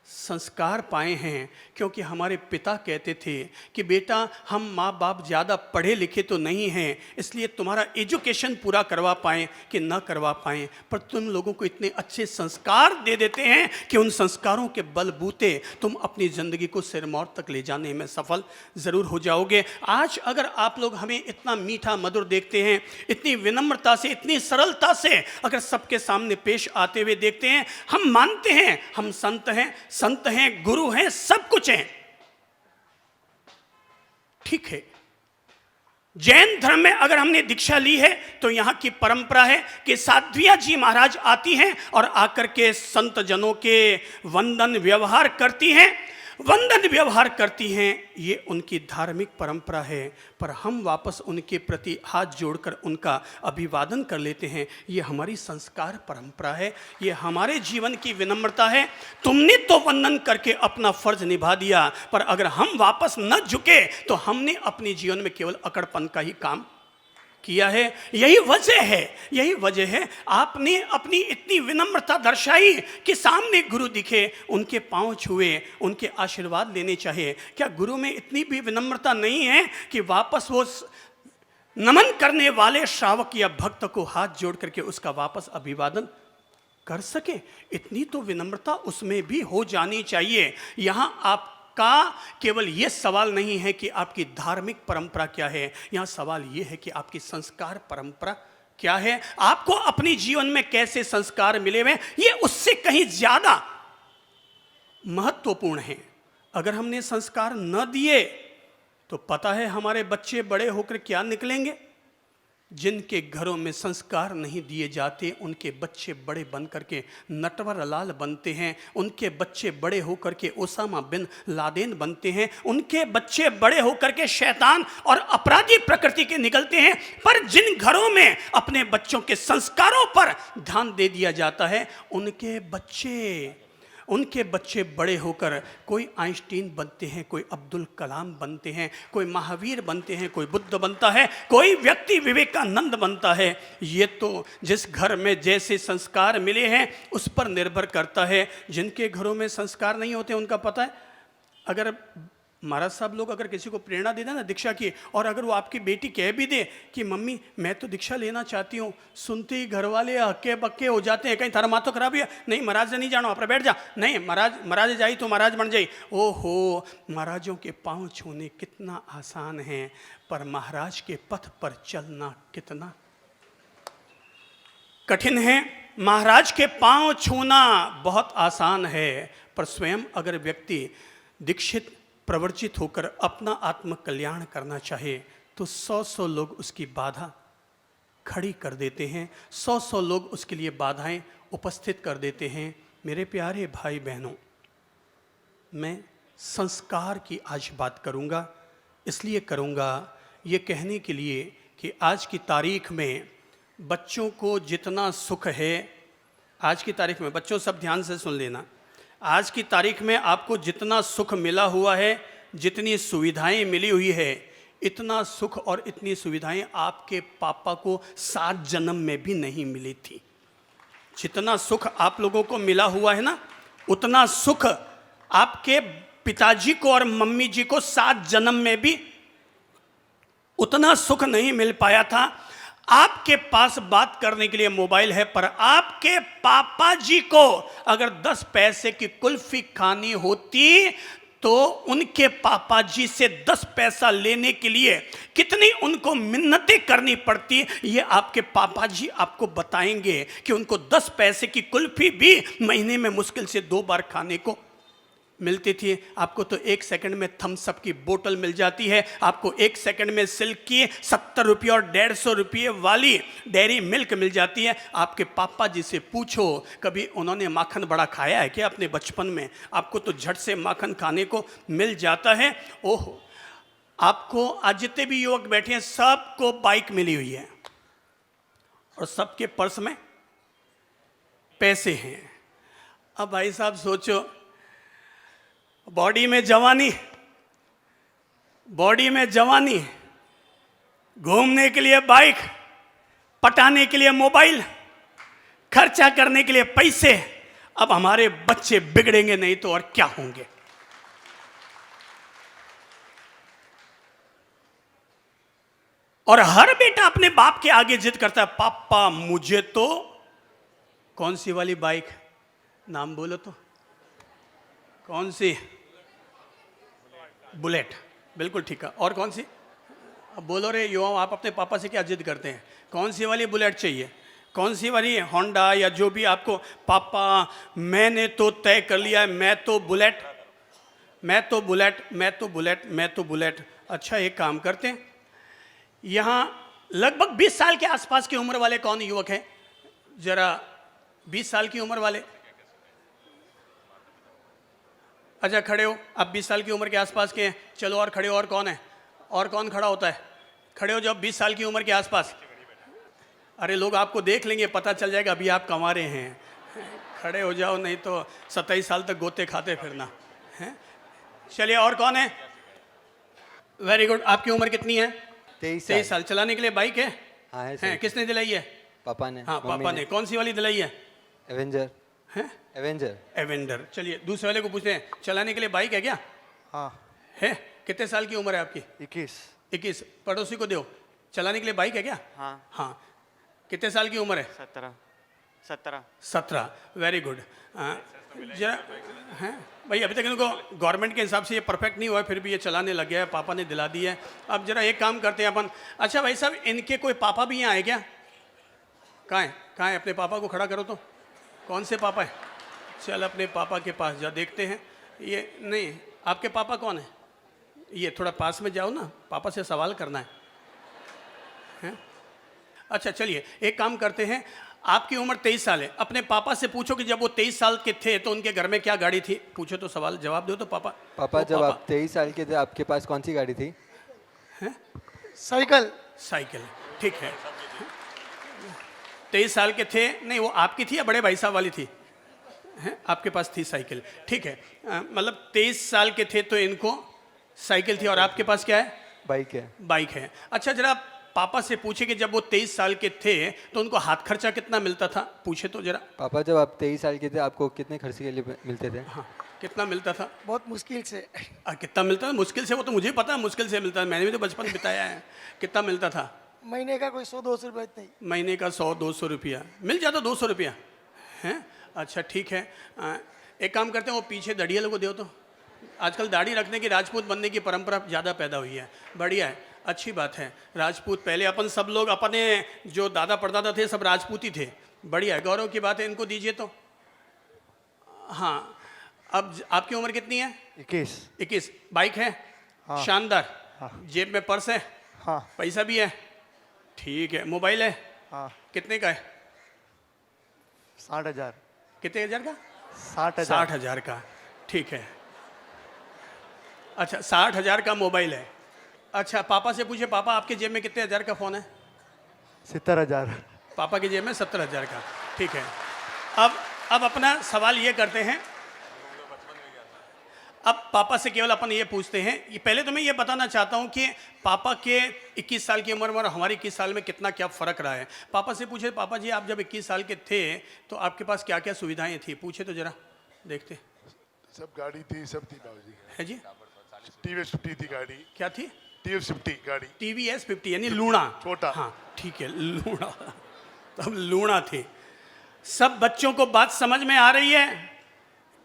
संस्कार पाए हैं। क्योंकि हमारे पिता कहते थे कि बेटा हम माँ बाप ज़्यादा पढ़े लिखे तो नहीं हैं इसलिए तुम्हारा एजुकेशन पूरा करवा पाएँ कि ना करवा पाएँ, पर तुम लोगों को इतने अच्छे संस्कार दे देते हैं कि उन संस्कारों के बलबूते तुम अपनी ज़िंदगी को सिरमौर तक ले जाने में सफल ज़रूर हो जाओगे। आज अगर आप लोग हमें इतना मीठा मधुर देखते हैं, इतनी विनम्रता से, इतनी सरलता से अगर सबके सामने पेश आते हुए देखते हैं, हम मानते हैं हम संत हैं, गुरु हैं, सब कुछ हैं, ठीक है। जैन धर्म में अगर हमने दीक्षा ली है तो यहां की परंपरा है कि साध्वियां जी महाराज आती हैं और आकर के संत जनों के वंदन व्यवहार करती हैं, ये उनकी धार्मिक परंपरा है। पर हम वापस उनके प्रति हाथ जोड़कर उनका अभिवादन कर लेते हैं, ये हमारी संस्कार परंपरा है, ये हमारे जीवन की विनम्रता है। तुमने तो वंदन करके अपना फर्ज निभा दिया, पर अगर हम वापस न झुके तो हमने अपने जीवन में केवल अकड़पन का ही काम किया है। यही वजह है आपने अपनी इतनी विनम्रता दर्शाई कि सामने गुरु दिखे, उनके पांव छुए, उनके आशीर्वाद लेने चाहिए। क्या गुरु में इतनी भी विनम्रता नहीं है कि वापस वो नमन करने वाले श्रावक या भक्त को हाथ जोड़ करके उसका वापस अभिवादन कर सके? इतनी तो विनम्रता उसमें भी हो जानी चाहिए। यहाँ आप का केवल ये सवाल नहीं है कि आपकी धार्मिक परंपरा क्या है, यहाँ सवाल ये है कि आपकी संस्कार परंपरा क्या है, आपको अपने जीवन में कैसे संस्कार मिले हुए, ये उससे कहीं ज्यादा महत्वपूर्ण है। अगर हमने संस्कार न दिए तो पता है हमारे बच्चे बड़े होकर क्या निकलेंगे। जिनके घरों में संस्कार नहीं दिए जाते उनके बच्चे बड़े बन करके नटवर लाल बनते हैं, उनके बच्चे बड़े होकर के ओसामा बिन लादेन बनते हैं, उनके बच्चे बड़े होकर के शैतान और अपराधी प्रकृति के निकलते हैं। पर जिन घरों में अपने बच्चों के संस्कारों पर ध्यान दे दिया जाता है उनके बच्चे बड़े होकर कोई आइंस्टीन बनते हैं, कोई अब्दुल कलाम बनते हैं, कोई महावीर बनते हैं, कोई बुद्ध बनता है, कोई व्यक्ति विवेकानंद बनता है। ये तो जिस घर में जैसे संस्कार मिले हैं उस पर निर्भर करता है। जिनके घरों में संस्कार नहीं होते उनका पता है, अगर महाराज साहब लोग अगर किसी को प्रेरणा दे दें ना दीक्षा की, और अगर वो आपकी बेटी कह भी दे कि मम्मी मैं तो दीक्षा लेना चाहती हूँ, सुनते ही घर वाले हक्के बक्के हो जाते हैं, कहीं थारा माँ तो खराब है, नहीं महाराज से नहीं जाना, आप बैठ जा, नहीं महाराज जाई तो महाराज बन जाई। ओहो, महाराजों के पाँव छूने कितना आसान है, पर महाराज के पथ पर चलना कितना कठिन है। महाराज के पाँव छूना बहुत आसान है, पर स्वयं अगर व्यक्ति दीक्षित प्रवर्जित होकर अपना आत्म कल्याण करना चाहे तो 100 लोग उसकी बाधा खड़ी कर देते हैं, 100 लोग उसके लिए बाधाएं उपस्थित कर देते हैं। मेरे प्यारे भाई बहनों, मैं संस्कार की आज बात करूंगा, इसलिए करूंगा ये कहने के लिए कि आज की तारीख में बच्चों को जितना सुख है, आज की तारीख में बच्चों सब ध्यान से सुन लेना, आज की तारीख में आपको जितना सुख मिला हुआ है, जितनी सुविधाएं मिली हुई है, इतना सुख और इतनी सुविधाएं आपके पापा को 7 जन्म में भी नहीं मिली थी। जितना सुख आप लोगों को मिला हुआ है ना, उतना सुख आपके पिताजी को और मम्मी जी को 7 जन्म में भी उतना सुख नहीं मिल पाया था। आपके पास बात करने के लिए मोबाइल है, पर आपके पापा जी को अगर 10 पैसे की कुल्फी खानी होती तो उनके पापा जी से 10 पैसा लेने के लिए कितनी उनको मिन्नतें करनी पड़ती, ये आपके पापा जी आपको बताएंगे कि उनको 10 पैसे की कुल्फी भी महीने में मुश्किल से 2 बार खाने को मिलती थी। आपको तो 1 सेकंड में थम्स अप की बोतल मिल जाती है, आपको 1 सेकंड में सिल्क की 70 रुपये और 150 रुपये वाली डेयरी मिल्क मिल जाती है। आपके पापा जी से पूछो कभी उन्होंने माखन बड़ा खाया है क्या अपने बचपन में? आपको तो झट से माखन खाने को मिल जाता है। ओह, आपको आज जितने भी युवक बैठे हैं सबको बाइक मिली हुई है और सबके पर्स में पैसे हैं। अब भाई साहब सोचो, बॉडी में जवानी, घूमने के लिए बाइक, पटाने के लिए मोबाइल, खर्चा करने के लिए पैसे। अब हमारे बच्चे बिगड़ेंगे नहीं तो और क्या होंगे। और हर बेटा अपने बाप के आगे जिद करता है, पापा मुझे तो कौन सी वाली बाइक, नाम बोलो तो, कौन सी? बुलेट, बिल्कुल ठीक है। और कौन सी? अब बोलो रे युवाओं, आप अपने पापा से क्या जिद करते हैं? कौन सी वाली बुलेट चाहिए? कौन सी वाली? होंडा या जो भी आपको। पापा मैंने तो तय कर लिया है, मैं तो बुलेट। अच्छा एक काम करते हैं, यहाँ लगभग 20 साल के आसपास की उम्र वाले कौन युवक हैं? जरा 20 साल की उम्र वाले, अच्छा खड़े हो। आप 20 साल की उम्र के आसपास के हैं, चलो और खड़े हो। और कौन है? और कौन खड़ा होता है? खड़े हो जब 20 साल की उम्र के आसपास। अरे लोग आपको देख लेंगे, पता चल जाएगा अभी आप कमा रहे हैं। खड़े हो जाओ, नहीं तो 27 साल तक गोते खाते फिरना है। चलिए और कौन है? Very good. आपकी उम्र कितनी है? 23 साल। चलाने के लिए बाइक है? हाँ है। किसने दिलाई है? पापा ने। हाँ पापा ने। कौन सी वाली दिलाई है? एवेंजर है? एवेंडर। चलिए दूसरे वाले को पूछते हैं, चलाने के लिए बाइक है क्या? हाँ है। कितने साल की उम्र है आपकी? 21। पड़ोसी को दो, चलाने के लिए बाइक है क्या? हाँ। कितने साल की उम्र है? 17। Very good. जरा हैं भाई, अभी तक इनको गवर्नमेंट के हिसाब से ये परफेक्ट नहीं हुआ, फिर भी ये चलाने लग गया है, पापा ने दिला दी है। अब जरा एक काम करते हैं अपन। अच्छा भाई साहब, इनके कोई पापा भी यहाँ आए क्या? कहाँ है? अपने पापा को खड़ा करो तो। कौन से पापा है? चल अपने पापा के पास जा, देखते हैं। ये नहीं, आपके पापा कौन है? ये थोड़ा पास में जाओ ना, पापा से सवाल करना है? अच्छा चलिए एक काम करते हैं, आपकी उम्र 23 साल है, अपने पापा से पूछो कि जब वो 23 साल के थे तो उनके घर में क्या गाड़ी थी। पूछो तो, सवाल जवाब दो तो। पापा जब आप 23 साल के थे आपके पास कौन सी गाड़ी थी? साइकिल। ठीक है। 23 साल के थे, नहीं वो आपकी थी या बड़े भाई साहब वाली थी? हैं? आपके पास थी साइकिल। ठीक है, मतलब 23 साल के थे तो इनको साइकिल थी, और आपके पास क्या है? बाइक है। अच्छा जरा पापा से पूछे कि जब वो 23 साल के थे तो उनको हाथ खर्चा कितना मिलता था, पूछे तो जरा। पापा जब आप 23 साल के थे आपको कितने खर्चे के लिए मिलते थे? हाँ, कितना मिलता था? बहुत मुश्किल से। कितना मिलता था? मुश्किल से, वो तो मुझे पता है मुश्किल से मिलता है, मैंने भी तो बचपन बिताया है। कितना मिलता था? महीने का कोई 100-200 रुपये नहीं। महीने का 100-200 रुपया मिल जाता? 200 रुपया है? अच्छा ठीक है। एक काम करते हैं, वो पीछे दाढ़ी को दो तो। आजकल दाढ़ी रखने की, राजपूत बनने की परंपरा ज़्यादा पैदा हुई है। बढ़िया है, अच्छी बात है। राजपूत पहले अपन सब लोग, अपने जो दादा परदादा थे सब राजपूत ही थे। बढ़िया है, गौरव की बात है। इनको दीजिए तो। हाँ, अब आपकी उम्र कितनी है? 21। बाइक है? हाँ। शानदार। हाँ। जेब में पर्स है? हाँ। पैसा भी है? ठीक है। मोबाइल है? हाँ। कितने का है? 60,000। कितने हजार का? 60,000 का। ठीक है। अच्छा 60,000 का मोबाइल है। अच्छा पापा से पूछे, पापा आपके जेब में कितने हजार का फ़ोन है? 70,000। पापा की जेब में 70,000 का। ठीक है। अब अपना सवाल ये करते हैं, अब पापा से केवल अपन ये पूछते हैं, ये पहले तो मैं ये बताना चाहता हूँ कि पापा के 21 साल की उम्र में और हमारे 21 साल में कितना क्या फ़र्क रहा है। पापा से पूछे, पापा जी आप जब 21 साल के थे तो आपके पास क्या क्या सुविधाएं थी, पूछे तो जरा देखते। सब गाड़ी थी, सब थी बाबूजी। है जी? TVS 50 थी गाड़ी। क्या थी? TVS 50 गाड़ी। TVS 50 यानी लूणा। छोटा। हाँ ठीक है, लूणा। तब लूणा थी। सब बच्चों को बात समझ में आ रही है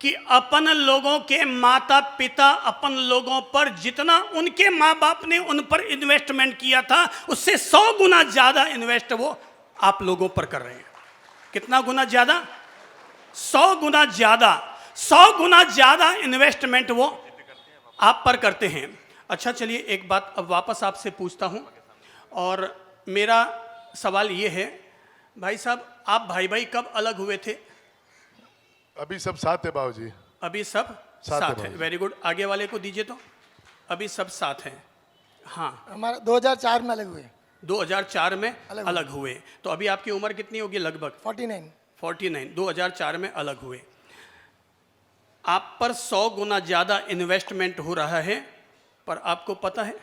कि अपन लोगों के माता पिता अपन लोगों पर जितना उनके माँ बाप ने उन पर इन्वेस्टमेंट किया था उससे 100 गुना ज्यादा इन्वेस्ट वो आप लोगों पर कर रहे हैं। कितना गुना ज्यादा? 100 गुना ज्यादा, 100 गुना ज्यादा इन्वेस्टमेंट वो आप पर करते हैं। अच्छा चलिए एक बात अब वापस आपसे पूछता हूं, और मेरा सवाल ये है भाई साहब, आप भाई भाई कब अलग हुए थे? अभी सब साथ है बाबूजी। अभी सब साथ साथ है है। वेरी गुड, आगे वाले को दीजिए। तो अभी सब साथ हैं। हाँ, हमारा 2004 में अलग हुए। 2004 में अलग अलग हुए। तो अभी आपकी उम्र कितनी होगी लगभग? 49। 49। 2004 में अलग हुए। आप पर 100 गुना ज्यादा इन्वेस्टमेंट हो रहा है, पर आपको पता है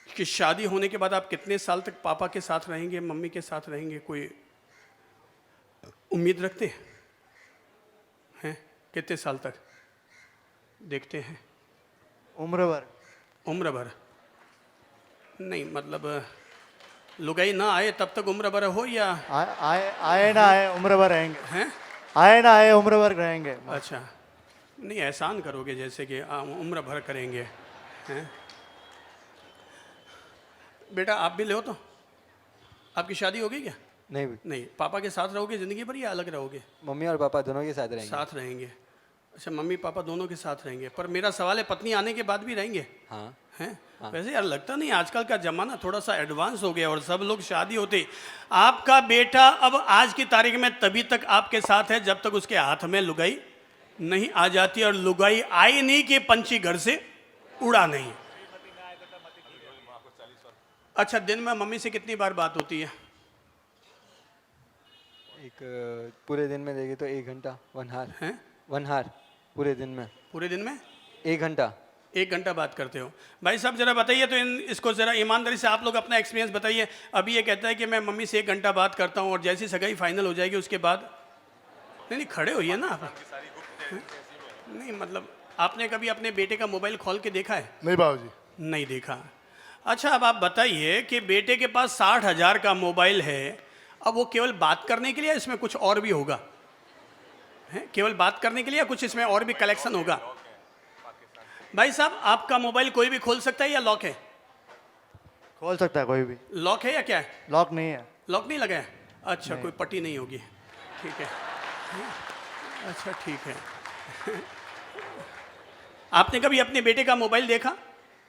कि शादी होने के बाद आप कितने साल तक पापा के साथ रहेंगे, मम्मी के साथ रहेंगे? कोई उम्मीद रखते हैं? कितने साल तक देखते हैं? उम्र भर। उम्र भर नहीं, मतलब लुगाई ना आए तब तक उम्र भर हो, या आए ना आए उम्र भर रहेंगे। हैं? आए ना आए उम्र भर रहेंगे। अच्छा, नहीं एहसान करोगे जैसे कि उम्र भर करेंगे। हैं? बेटा आप भी ले हो, तो आपकी शादी होगी क्या? नहीं भी। नहीं, पापा के साथ रहोगे जिंदगी भर या अलग रहोगे? मम्मी और पापा दोनों के साथ रहेंगे। साथ रहेंगे। अच्छा, मम्मी पापा दोनों के साथ रहेंगे, पर मेरा सवाल है पत्नी आने के बाद भी रहेंगे? हाँ। हैं? वैसे यार लगता नहीं, आजकल का जमाना थोड़ा सा एडवांस हो गया और सब लोग शादी होते। आपका बेटा अब आज की तारीख में तभी तक आपके साथ है जब तक उसके हाथ में लुगाई नहीं आ जाती, और लुगाई आई नहीं कि पंछी घर से उड़ा नहीं। अच्छा, दिन में मम्मी से कितनी बार बात होती है? एक पूरे दिन में देखे तो 1 घंटा, 1 हार। हैं? 1 हार पूरे दिन में। पूरे दिन में 1 घंटा। 1 घंटा बात करते हो? भाई साहब जरा बताइए तो इसको जरा ईमानदारी से आप लोग अपना एक्सपीरियंस बताइए। अभी ये कहता है कि मैं मम्मी से 1 घंटा बात करता हूँ, और जैसी सगाई फाइनल हो जाएगी उसके बाद नहीं खड़े होइए ना आप। नहीं मतलब आपने कभी अपने बेटे का मोबाइल खोल के देखा है? नहीं बाबूजी। नहीं देखा। अच्छा, अब आप बताइए कि बेटे के पास 60,000 का मोबाइल है, अब वो केवल बात करने के लिए, इसमें कुछ और भी होगा? है केवल बात करने के लिए या कुछ इसमें और भी कलेक्शन होगा? भाई साहब आपका मोबाइल कोई भी खोल सकता है या लॉक है? खोल सकता है कोई भी। लॉक है या क्या है? लॉक नहीं है। लॉक नहीं लगा है? अच्छा, कोई पट्टी नहीं होगी। ठीक है, अच्छा ठीक है। आपने कभी अपने बेटे का मोबाइल देखा?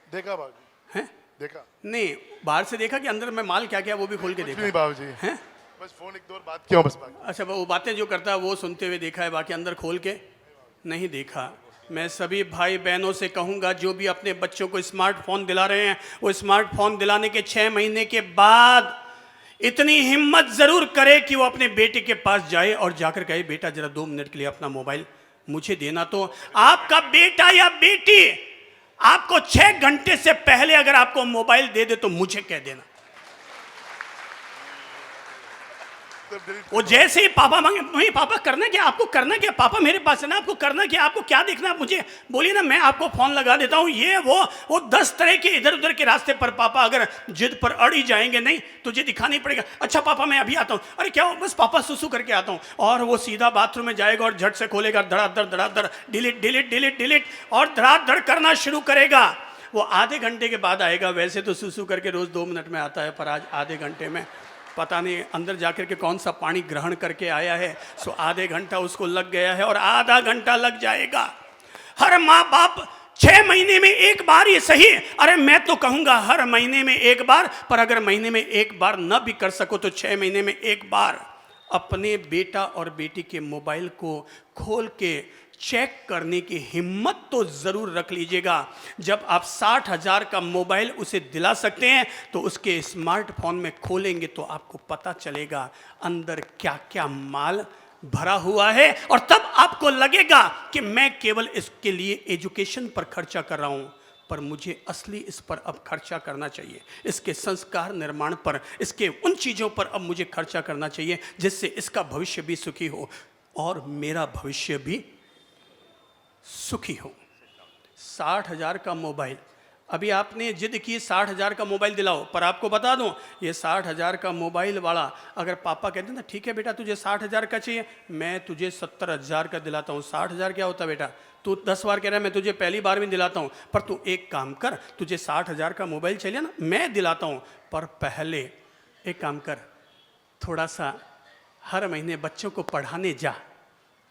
देखा बाबूजी। हैं? देखा नहीं, बाहर से देखा कि अंदर में माल क्या क्या वो भी खोल के नहीं देखा? बाबूजी। हैं? बस फोन एक दो बात किया बस बाकी। अच्छा, वो बातें जो करता है वो सुनते हुए देखा है, बाकी अंदर खोल के नहीं देखा। मैं सभी भाई बहनों से कहूँगा जो भी अपने बच्चों को स्मार्टफोन दिला रहे हैं, वो स्मार्टफोन दिलाने के 6 महीने के बाद इतनी हिम्मत जरूर करे कि वो अपने बेटे के पास जाए और जाकर कहे बेटा जरा 2 मिनट के लिए अपना मोबाइल मुझे देना। तो आपका बेटा या बेटी आपको 6 घंटे से पहले अगर आपको मोबाइल दे दे तो मुझे कह देना। वो जैसे ही पापा मांगे, नहीं पापा करना क्या, आपको करना क्या, पापा मेरे पास है ना, आपको करना क्या, आपको क्या देखना है, मुझे बोलिए ना, मैं आपको फोन लगा देता हूँ। ये वो 10 तरह के इधर उधर के रास्ते पर पापा अगर जिद पर अड़ ही जाएंगे, नहीं तुझे दिखाना ही पड़ेगा। अच्छा पापा मैं अभी आता हूँ। अरे क्या हो, बस पापा सुसु करके आता हूँ। और वो सीधा बाथरूम में जाएगा और झट से खोलेगा, धड़ाधड़ डिलीट डिलीट डिलीट डिलीट, और धड़ाधड़ करना शुरू करेगा। वो आधे घंटे के बाद आएगा। वैसे तो सुसु करके रोज 2 मिनट में आता है, पर आज आधे घंटे में पता नहीं अंदर जाकर के कौन सा पानी ग्रहण करके आया है। सो आधे घंटा उसको लग गया है और आधा घंटा लग जाएगा। हर माँ बाप 6 महीने में एक बार ही सही, अरे मैं तो कहूँगा हर महीने में एक बार, पर अगर महीने में एक बार न भी कर सको तो 6 महीने में एक बार अपने बेटा और बेटी के मोबाइल को खोल के चेक करने की हिम्मत तो जरूर रख लीजिएगा। जब आप 60,000 का मोबाइल उसे दिला सकते हैं तो उसके स्मार्टफोन में खोलेंगे तो आपको पता चलेगा अंदर क्या क्या माल भरा हुआ है, और तब आपको लगेगा कि मैं केवल इसके लिए एजुकेशन पर खर्चा कर रहा हूं, पर मुझे असली इस पर अब खर्चा करना चाहिए, इसके संस्कार निर्माण पर, इसके उन चीज़ों पर अब मुझे खर्चा करना चाहिए जिससे इसका भविष्य भी सुखी हो और मेरा भविष्य भी सुखी हो। 60,000 का मोबाइल अभी आपने जिद की 60,000 का मोबाइल दिलाओ, पर आपको बता दूं ये 60,000 का मोबाइल वाला अगर पापा कहते ना ठीक है बेटा तुझे 60,000 का चाहिए, मैं तुझे 70,000 का दिलाता हूँ। 60,000 क्या होता बेटा, तू 10 बार कह रहा है मैं तुझे पहली बार में दिलाता हूँ, पर तू एक काम कर, तुझे 60,000 का मोबाइल चाहिए ना, मैं दिलाता हूँ, पर पहले एक काम कर, थोड़ा सा हर महीने बच्चों को पढ़ाने जा,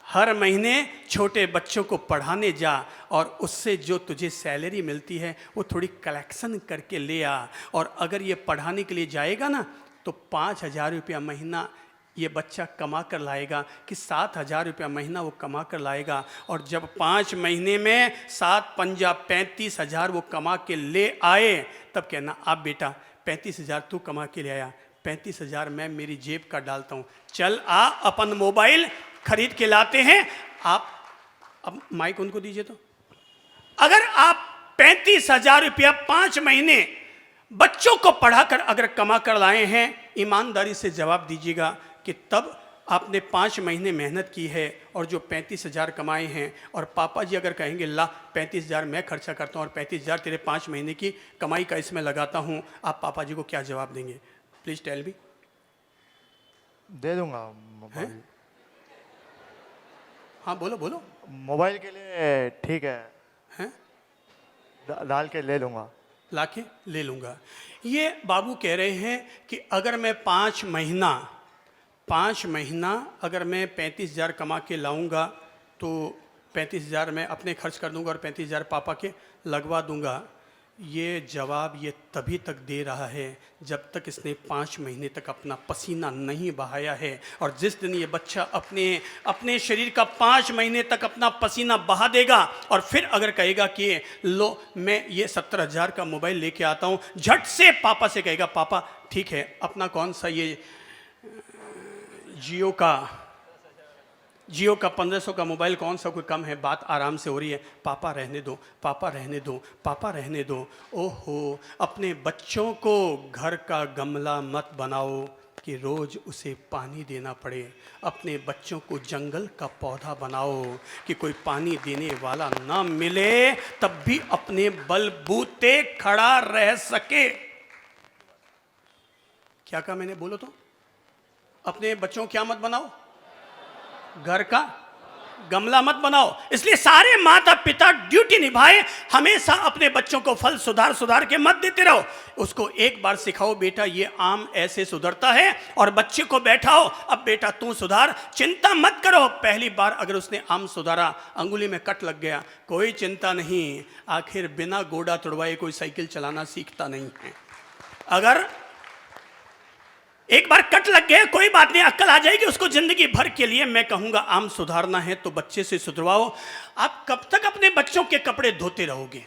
हर महीने छोटे बच्चों को पढ़ाने जा, और उससे जो तुझे सैलरी मिलती है वो थोड़ी कलेक्शन करके ले आ। और अगर ये पढ़ाने के लिए जाएगा ना तो 5,000 रुपया महीना ये बच्चा कमा कर लाएगा, कि 7,000 रुपया महीना वो कमा कर लाएगा। और जब 5 महीने में 7 पंजा 35,000 वो कमा के ले आए, तब कहना अब बेटा 35,000 तू कमा के ले आया, 35,000 मैं मेरी जेब का डालता हूँ, चल आ अपन मोबाइल खरीद के लाते हैं। आप अब माइक उनको दीजिए। तो अगर आप 35,000 रुपया 5 महीने बच्चों को पढ़ाकर अगर कमा कर लाए हैं, ईमानदारी से जवाब दीजिएगा कि तब आपने 5 महीने मेहनत की है और जो 35,000 कमाए हैं, और पापा जी अगर कहेंगे ला 35,000 मैं खर्चा करता हूँ और 35,000 तेरे 5 महीने की कमाई का इसमें लगाता हूँ, आप पापा जी को क्या जवाब देंगे? Please tell me. दे दूंगा मोबाइल। हाँ बोलो बोलो। मोबाइल के लिए ठीक है, हैं डाल के ले लूंगा। लाके ले लूँगा। ये बाबू कह रहे हैं कि अगर मैं 5 महीना अगर मैं 35,000 कमा के लाऊंगा तो 35,000 मैं अपने खर्च कर दूंगा और 35,000 पापा के लगवा दूंगा। ये जवाब ये तभी तक दे रहा है जब तक इसने 5 महीने तक अपना पसीना नहीं बहाया है। और जिस दिन ये बच्चा अपने शरीर का 5 महीने तक अपना पसीना बहा देगा और फिर अगर कहेगा कि लो मैं ये 70,000 का मोबाइल लेके आता हूँ, झट से पापा से कहेगा पापा ठीक है अपना कौन सा ये जियो का 1500 का मोबाइल कौन सा कोई कम है, बात आराम से हो रही है, पापा रहने दो, पापा रहने दो, पापा रहने दो। ओहो, अपने बच्चों को घर का गमला मत बनाओ कि रोज उसे पानी देना पड़े। अपने बच्चों को जंगल का पौधा बनाओ कि कोई पानी देने वाला ना मिले तब भी अपने बलबूते खड़ा रह सके। क्या कहा मैंने, बोलो तो? अपने बच्चों क्या मत बनाओ, घर का गमला मत बनाओ। इसलिए सारे माता पिता ड्यूटी निभाए, हमेशा अपने बच्चों को फल सुधार के मत देते रहो। उसको एक बार सिखाओ बेटा ये आम ऐसे सुधरता है, और बच्चे को बैठाओ अब बेटा तू सुधार, चिंता मत करो। पहली बार अगर उसने आम सुधारा, अंगुली में कट लग गया, कोई चिंता नहीं, आखिर बिना गोड़ा तुड़वाए कोई साइकिल चलाना सीखता नहीं है। अगर एक बार कट लग गया कोई बात नहीं, अक्ल आ जाएगी उसको जिंदगी भर के लिए। मैं कहूंगा आम सुधारना है तो बच्चे से सुधरवाओ। आप कब तक अपने बच्चों के कपड़े धोते रहोगे,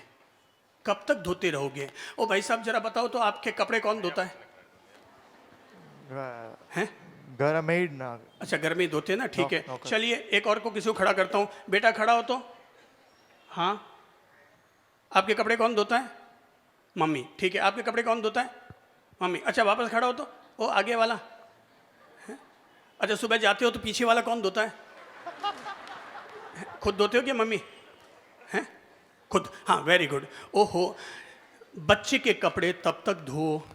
कब तक धोते रहोगे? ओ भाई साहब जरा बताओ तो आपके कपड़े कौन धोता है? हैं? घर में ही ना। अच्छा घर में ही धोते हैं ना, ठीक है। नौकर। चलिए एक और को किसी को खड़ा करता हूं, बेटा खड़ा हो तो। हाँ आपके कपड़े कौन धोता है? मम्मी, ठीक है। आपके कपड़े कौन धोता है? मम्मी। अच्छा वापस खड़ा हो तो, वो आगे वाला है? अच्छा सुबह जाते हो तो पीछे वाला कौन धोता है? खुद धोते हो क्या मम्मी? हैं खुद? हाँ वेरी गुड। ओहो, बच्चे के कपड़े तब तक धो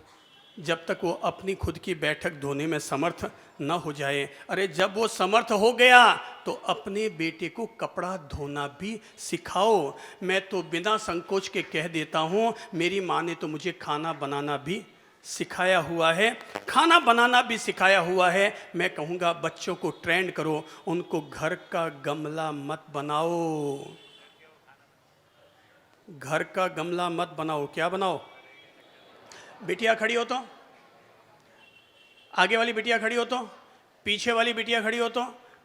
जब तक वो अपनी खुद की बैठक धोने में समर्थ न हो जाए। अरे जब वो समर्थ हो गया तो अपने बेटे को कपड़ा धोना भी सिखाओ। मैं तो बिना संकोच के कह देता हूँ, मेरी माँ ने तो मुझे खाना बनाना भी सिखाया हुआ है, खाना बनाना भी सिखाया हुआ है। मैं कहूँगा बच्चों को ट्रेंड करो, उनको घर का गमला मत बनाओ, घर का गमला मत बनाओ। क्या बनाओ? बिटिया खड़ी हो तो, आगे वाली बिटिया खड़ी हो तो, पीछे वाली बिटिया खड़ी हो तो,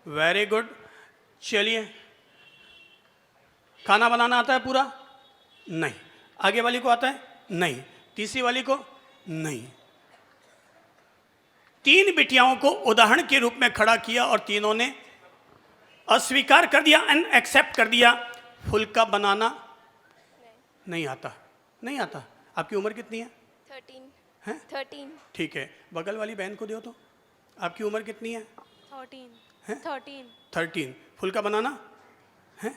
वेरी गुड। चलिए, खाना बनाना आता है पूरा? नहीं। आगे वाली को आता है? नहीं। तीसरी वाली को? नहीं। 3 बिटियाओं को उदाहरण के रूप में खड़ा किया और तीनों ने अस्वीकार कर दिया, अनएक्सेप्ट कर दिया। फुल्का बनाना नहीं आता, नहीं आता। आपकी उम्र कितनी है? 13 हैं? 13 ठीक है। बगल वाली बहन को दो तो, आपकी उम्र कितनी है? 13 हैं? 13 13। फुल्का बनाना है?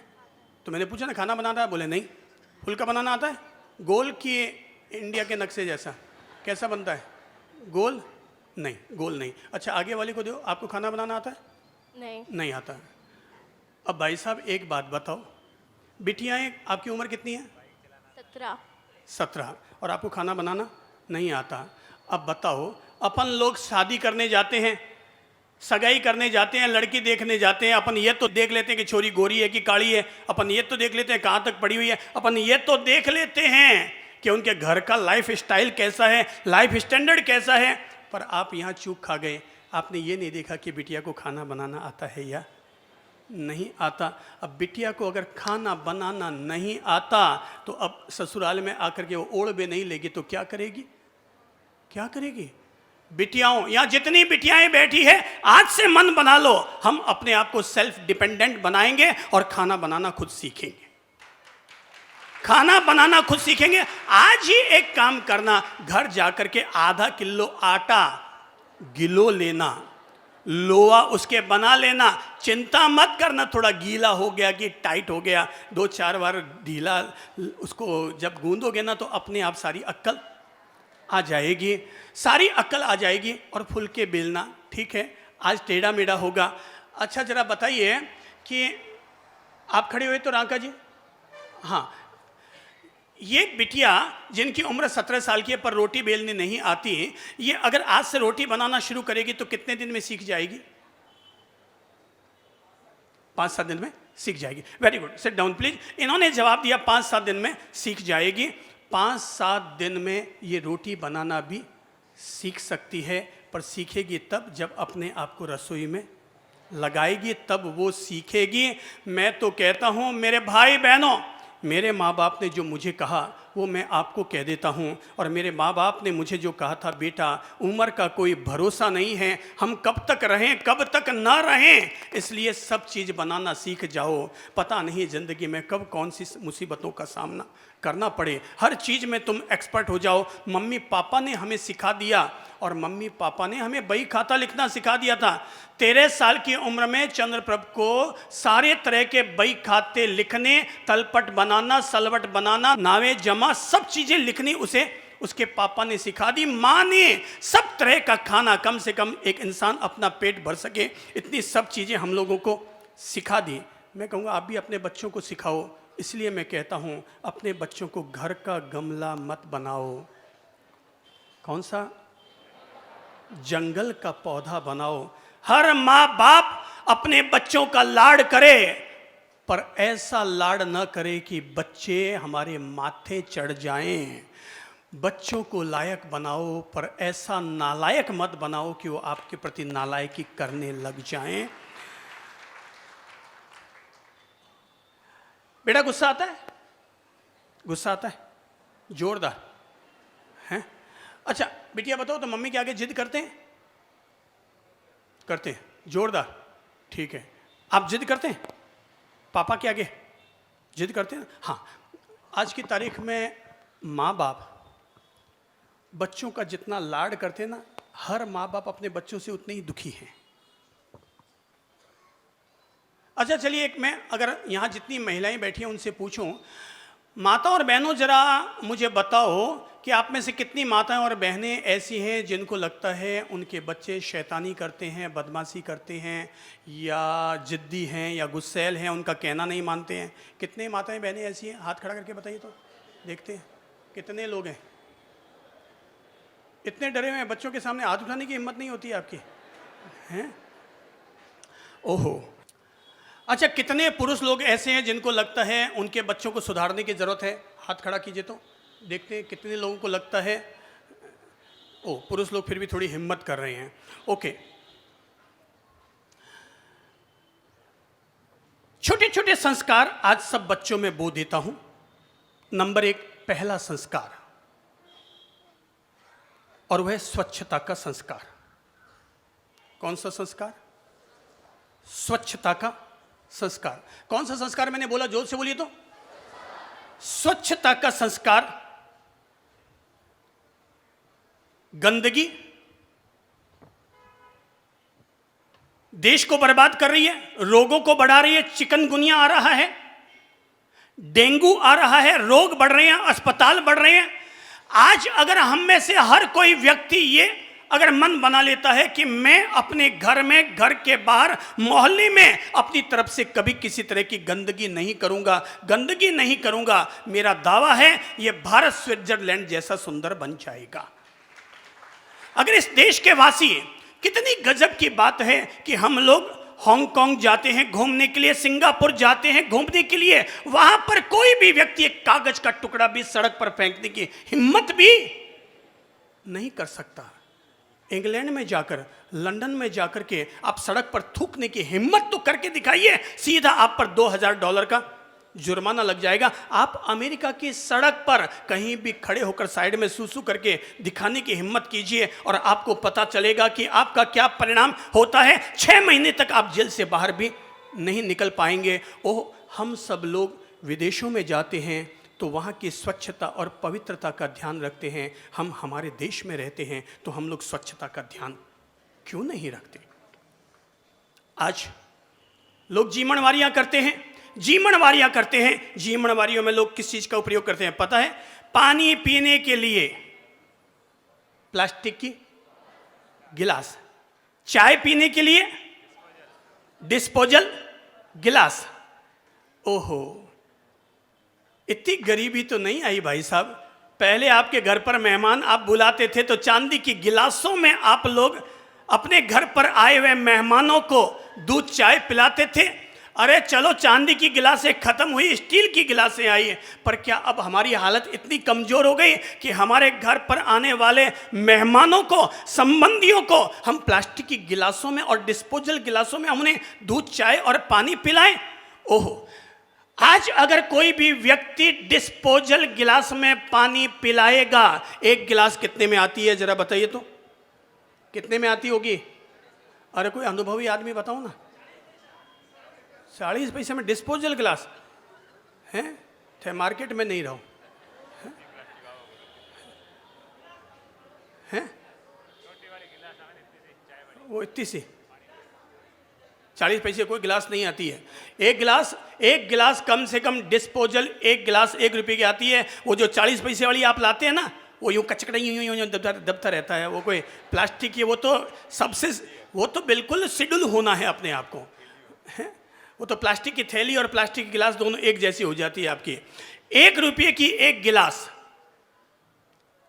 तो मैंने पूछा ना खाना बनाना है, बोले नहीं। फुल्का बनाना आता है? गोल कि इंडिया के नक्शे जैसा? कैसा बनता है? गोल? नहीं, गोल नहीं। अच्छा, आगे वाले को दो। आपको खाना बनाना आता है? नहीं। नहीं आता। अब भाई साहब एक बात बताओ, बिटियाएं आपकी उम्र कितनी है? 17। 17। और आपको खाना बनाना नहीं आता। अब बताओ, अपन लोग शादी करने जाते हैं, सगाई करने जाते हैं, लड़की देखने जाते हैं, अपन ये तो देख लेते हैं कि छोरी गोरी है कि काली है, अपन ये तो देख लेते हैं कहाँ तक पड़ी हुई है, अपन ये तो देख लेते हैं कि उनके घर का लाइफ स्टाइल कैसा है, लाइफ स्टैंडर्ड कैसा है। पर आप यहाँ चूक खा गए, आपने ये नहीं देखा कि बिटिया को खाना बनाना आता है या नहीं आता। अब बिटिया को अगर खाना बनाना नहीं आता तो अब ससुराल में आकर के वो ओढ़ भी नहीं लेगी तो क्या करेगी? क्या करेगी? बिटियाओं, यहाँ जितनी बिटियाएं बैठी है, आज से मन बना लो, हम अपने आप को सेल्फ डिपेंडेंट बनाएंगे और खाना बनाना खुद सीखेंगे। खाना बनाना खुद सीखेंगे। आज ही एक काम करना, घर जाकर के आधा किलो आटा गिलो लेना, लोआ उसके बना लेना। चिंता मत करना थोड़ा गीला हो गया कि टाइट हो गया, 2-4 बार ढीला उसको जब गूंदोगे ना तो अपने आप सारी अक्ल आ जाएगी, सारी अक्ल आ जाएगी। और फुल के बेलना, ठीक है, आज टेढ़ा मेढ़ा होगा। अच्छा जरा बताइए कि आप खड़े हुए तो रांका जी, हाँ, ये बिटिया जिनकी उम्र 17 साल की है पर रोटी बेलनी नहीं आती, ये अगर आज से रोटी बनाना शुरू करेगी तो कितने दिन में सीख जाएगी? 5-7 दिन में सीख जाएगी। Very good, sit down please. इन्होंने जवाब दिया 5-7 दिन में सीख जाएगी। 5-7 दिन में ये रोटी बनाना भी सीख सकती है, पर सीखेगी तब जब अपने आप को रसोई में लगाएगी, तब वो सीखेगी। मैं तो कहता हूँ मेरे भाई बहनों, मेरे माँ बाप ने जो मुझे कहा वो मैं आपको कह देता हूँ। और मेरे माँ बाप ने मुझे जो कहा था, बेटा उम्र का कोई भरोसा नहीं है, हम कब तक रहें कब तक ना रहें, इसलिए सब चीज़ बनाना सीख जाओ। पता नहीं ज़िंदगी में कब कौन सी मुसीबतों का सामना करना पड़े, हर चीज़ में तुम एक्सपर्ट हो जाओ। मम्मी पापा ने हमें सिखा दिया, और मम्मी पापा ने हमें बही खाता लिखना सिखा दिया था। 13 साल की उम्र में चंद्रप्रभ को सारे तरह के बही खाते लिखने, तलपट बनाना, सलवट बनाना, नावे जमा, सब चीज़ें लिखनी उसे उसके पापा ने सिखा दी। माँ ने सब तरह का खाना, कम से कम एक इंसान अपना पेट भर सके, इतनी सब चीज़ें हम लोगों को सिखा दी। मैं कहूँगा आप भी अपने बच्चों को सिखाओ। इसलिए मैं कहता हूँ अपने बच्चों को घर का गमला मत बनाओ। कौन सा? जंगल का पौधा बनाओ। हर माँ बाप अपने बच्चों का लाड करे, पर ऐसा लाड न करे कि बच्चे हमारे माथे चढ़ जाएं। बच्चों को लायक बनाओ, पर ऐसा नालायक मत बनाओ कि वो आपके प्रति नालायकी करने लग जाएं। बेटा गुस्सा आता है? गुस्सा आता है? जोरदार हैं? अच्छा बिटिया बताओ तो मम्मी के आगे जिद करते हैं? करते हैं, जोरदार, ठीक है। आप जिद करते हैं पापा के आगे? जिद करते हैं? हाँ। आज की तारीख में माँ बाप बच्चों का जितना लाड करते हैं ना, हर माँ बाप अपने बच्चों से उतने ही दुखी हैं। अच्छा चलिए, एक मैं अगर यहाँ जितनी महिलाएं बैठी हैं उनसे पूछूं, माता और बहनों जरा मुझे बताओ कि आप में से कितनी माताएं और बहनें ऐसी हैं जिनको लगता है उनके बच्चे शैतानी करते हैं, बदमाशी करते हैं, या जिद्दी हैं, या गुस्सैल हैं, उनका कहना नहीं मानते हैं? कितने माताएं बहनें ऐसी हैं? हाथ खड़ा करके बताइए तो देखते हैं कितने लोग हैं। इतने डरे हुए हैं, बच्चों के सामने हाथ उठाने की हिम्मत नहीं होती आपकी, हैं? ओहो। अच्छा, कितने पुरुष लोग ऐसे हैं जिनको लगता है उनके बच्चों को सुधारने की ज़रूरत है? हाथ खड़ा कीजिए तो देखते हैं कितने लोगों को लगता है। ओ, पुरुष लोग फिर भी थोड़ी हिम्मत कर रहे हैं। ओके, छोटे छोटे संस्कार आज सब बच्चों में बो देता हूं। नंबर 1, पहला संस्कार, और वह स्वच्छता का संस्कार। कौन सा संस्कार? स्वच्छता का संस्कार। कौन सा संस्कार मैंने बोला? जोर से बोलिए तो। स्वच्छता का संस्कार। गंदगी देश को बर्बाद कर रही है, रोगों को बढ़ा रही है, चिकनगुनिया आ रहा है, डेंगू आ रहा है, रोग बढ़ रहे हैं, अस्पताल बढ़ रहे हैं। आज अगर हम में से हर कोई व्यक्ति ये अगर मन बना लेता है कि मैं अपने घर में, घर के बाहर, मोहल्ले में अपनी तरफ से कभी किसी तरह की गंदगी नहीं करूंगा, मेरा दावा है ये भारत स्विट्जरलैंड जैसा सुंदर बन जाएगा। अगर इस देश के वासी, कितनी गजब की बात है कि हम लोग हांगकांग जाते हैं घूमने के लिए, सिंगापुर जाते हैं घूमने के लिए, वहां पर कोई भी व्यक्ति एक कागज का टुकड़ा भी सड़क पर फेंकने की हिम्मत भी नहीं कर सकता। इंग्लैंड में जाकर, लंदन में जाकर के आप सड़क पर थूकने की हिम्मत तो करके दिखाइए, सीधा आप पर $2000 का जुर्माना लग जाएगा। आप अमेरिका की सड़क पर कहीं भी खड़े होकर साइड में सूसू करके दिखाने की हिम्मत कीजिए और आपको पता चलेगा कि आपका क्या परिणाम होता है। 6 महीने तक आप जेल से बाहर भी नहीं निकल पाएंगे। ओह, हम सब लोग विदेशों में जाते हैं तो वहाँ की स्वच्छता और पवित्रता का ध्यान रखते हैं। हम हमारे देश में रहते हैं तो हम लोग स्वच्छता का ध्यान क्यों नहीं रखते? आज लोग जीमणवारियाँ करते हैं, जीमणवारियों में लोग किस चीज़ का उपयोग करते हैं पता है? पानी पीने के लिए प्लास्टिक की गिलास, चाय पीने के लिए डिस्पोजल गिलास। ओहो, इतनी गरीबी तो नहीं आई भाई साहब। पहले आपके घर पर मेहमान आप बुलाते थे तो चांदी की गिलासों में आप लोग अपने घर पर आए हुए मेहमानों को दूध चाय पिलाते थे। अरे चलो, चांदी की गिलासें खत्म हुई, स्टील की गिलासें आई, पर क्या अब हमारी हालत इतनी कमजोर हो गई कि हमारे घर पर आने वाले मेहमानों को, संबंधियों को हम प्लास्टिक की गिलासों में और डिस्पोजल गिलासों में उन्हें दूध चाय और पानी पिलाएं? ओहो, आज अगर कोई भी व्यक्ति डिस्पोजल गिलास में पानी पिलाएगा, एक गिलास कितने में आती है जरा बताइए तो, कितने में आती होगी? अरे कोई अनुभवी आदमी बताओ ना। 40 पैसे में डिस्पोजल गिलास हैं? थे मार्केट में नहीं रहो हैं? वो इतनी सी 40 पैसे कोई गिलास नहीं आती है। एक गिलास कम से कम डिस्पोजल एक गिलास 1 रुपये की आती है। वो जो 40 पैसे वाली आप लाते हैं ना, वो यूँ कचकड़ा यूँ दबता रहता है, वो कोई प्लास्टिक की, वो तो बिल्कुल सिडुल होना है अपने आप को, है? वो तो प्लास्टिक की थैली और प्लास्टिक की गिलास दोनों एक जैसी हो जाती है आपकी। 1 रुपये की एक गिलास,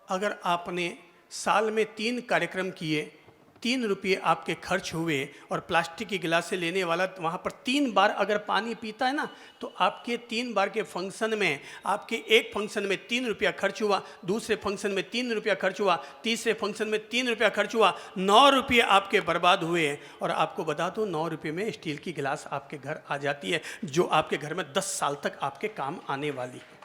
अगर आपने साल में 3 कार्यक्रम किए, 3 रुपये आपके खर्च हुए और प्लास्टिक की गिलास से लेने वाला वहाँ पर 3 बार अगर पानी पीता है ना, तो आपके 3 बार के फंक्शन में, आपके एक फंक्शन में 3 रुपया खर्च हुआ, दूसरे फंक्शन में 3 रुपया खर्च हुआ, तीसरे फंक्शन में 3 रुपया खर्च हुआ, 9 रुपये आपके बर्बाद हुए। और आपको बता दो, 9 रुपये में स्टील की गिलास आपके घर आ जाती है, जो आपके घर में 10 साल तक आपके काम आने वाली है।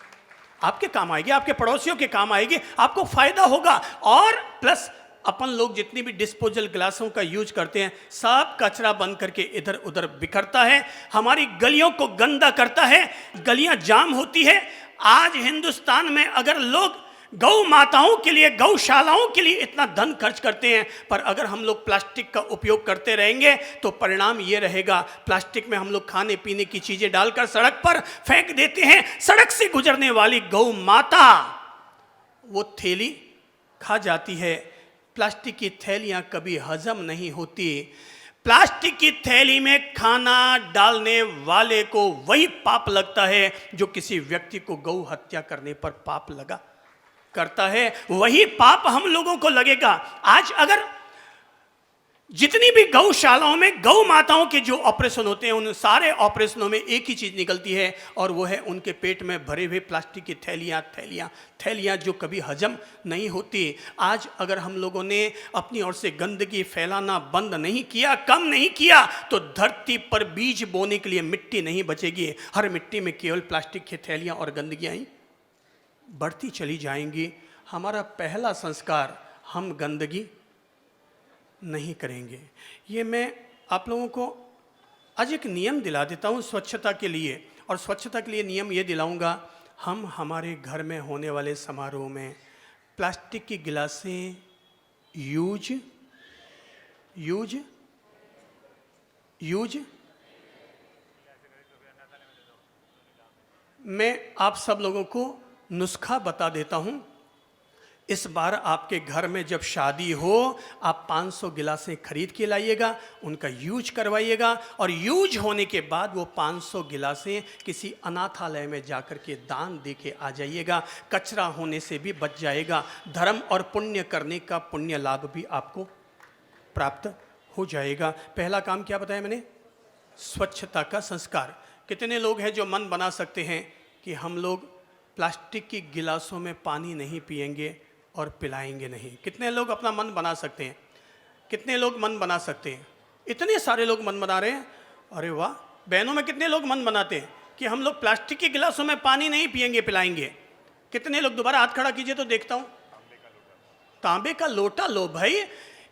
आपके काम आएगी, आपके पड़ोसियों के काम आएगी, आपको फायदा होगा। और प्लस अपन लोग जितनी भी डिस्पोजल गिलासों का यूज करते हैं, सब कचरा बन करके इधर उधर बिखरता है, हमारी गलियों को गंदा करता है, गलियां जाम होती है। आज हिंदुस्तान में अगर लोग गौ माताओं के लिए, गौशालाओं के लिए इतना धन खर्च करते हैं, पर अगर हम लोग प्लास्टिक का उपयोग करते रहेंगे तो परिणाम ये रहेगा, प्लास्टिक में हम लोग खाने पीने की चीजें डालकर सड़क पर फेंक देते हैं। सड़क से गुजरने वाली गौ माता वो थैली खा जाती है। प्लास्टिक की थैलियां कभी हजम नहीं होती। प्लास्टिक की थैली में खाना डालने वाले को वही पाप लगता है जो किसी व्यक्ति को गौ हत्या करने पर पाप लगा करता है, वही पाप हम लोगों को लगेगा। आज अगर जितनी भी गौशालाओं में गौ माताओं के जो ऑपरेशन होते हैं, उन सारे ऑपरेशनों में एक ही चीज निकलती है, और वो है उनके पेट में भरे हुए प्लास्टिक की थैलियां जो कभी हजम नहीं होती। आज अगर हम लोगों ने अपनी ओर से गंदगी फैलाना बंद नहीं किया, कम नहीं किया, तो धरती पर बीज बोने के लिए मिट्टी नहीं बचेगी। हर मिट्टी में केवल प्लास्टिक की थैलियां और गंदगियां ही बढ़ती चली जाएंगी। हमारा पहला संस्कार, हम गंदगी नहीं करेंगे। ये मैं आप लोगों को आज एक नियम दिला देता हूँ स्वच्छता के लिए, और स्वच्छता के लिए नियम ये दिलाऊंगा, हम हमारे घर में होने वाले समारोह में प्लास्टिक की गिलासें यूज मैं आप सब लोगों को नुस्खा बता देता हूं। इस बार आपके घर में जब शादी हो, आप 500 गिलासें खरीद के लाइएगा, उनका यूज करवाइएगा, और यूज होने के बाद वो 500 गिलासें किसी अनाथालय में जाकर के दान दे के आ जाइएगा। कचरा होने से भी बच जाएगा, धर्म और पुण्य करने का पुण्य लाभ भी आपको प्राप्त हो जाएगा। पहला काम क्या बताया मैंने? स्वच्छता का संस्कार। कितने लोग हैं जो मन बना सकते हैं कि हम लोग प्लास्टिक की गिलासों में पानी नहीं पिएंगे और पिलाएंगे नहीं? कितने लोग अपना मन बना सकते हैं? कितने लोग मन बना सकते हैं? इतने सारे लोग मन बना रहे हैं। अरे वाह! बहनों में कितने लोग मन बनाते हैं कि हम लोग प्लास्टिक के गिलासों में पानी नहीं पिएंगे, पिलाएंगे? कितने लोग? दोबारा हाथ खड़ा कीजिए तो देखता हूं। तांबे का लोटा लो भाई,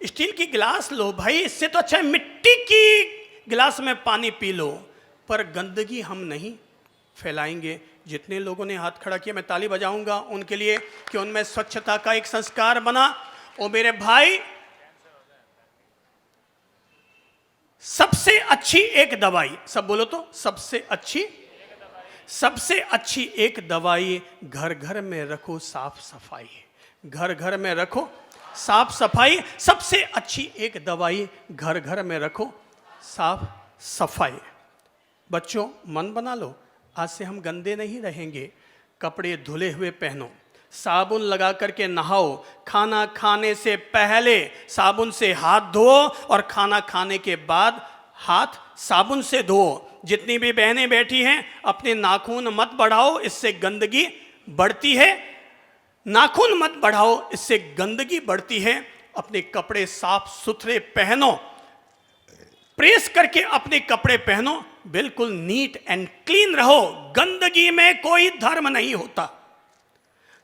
स्टील की गिलास लो भाई, इससे तो अच्छा है मिट्टी की गिलास में पानी पी लो। पर गंदगी हम नहीं फैलाएंगे। जितने लोगों ने हाथ खड़ा किया मैं ताली बजाऊंगा उनके लिए कि उनमें स्वच्छता का एक संस्कार बना। ओ मेरे भाई, सबसे अच्छी एक दवाई, सब बोलो तो, सबसे अच्छी एक दवाई, घर घर में रखो साफ सफाई। घर घर में रखो साफ सफाई। सबसे अच्छी एक दवाई, घर घर में रखो साफ सफाई। बच्चों, मन बना लो, आज से हम गंदे नहीं रहेंगे। कपड़े धुले हुए पहनो, साबुन लगा करके नहाओ, खाना खाने से पहले साबुन से हाथ धो और खाना खाने के बाद हाथ साबुन से धो। जितनी भी बहनें बैठी हैं, अपने नाखून मत बढ़ाओ, इससे गंदगी बढ़ती है। नाखून मत बढ़ाओ, इससे गंदगी बढ़ती है। अपने कपड़े साफ सुथरे पहनो, प्रेस करके अपने कपड़े पहनो, बिल्कुल नीट एंड क्लीन रहो। गंदगी में कोई धर्म नहीं होता।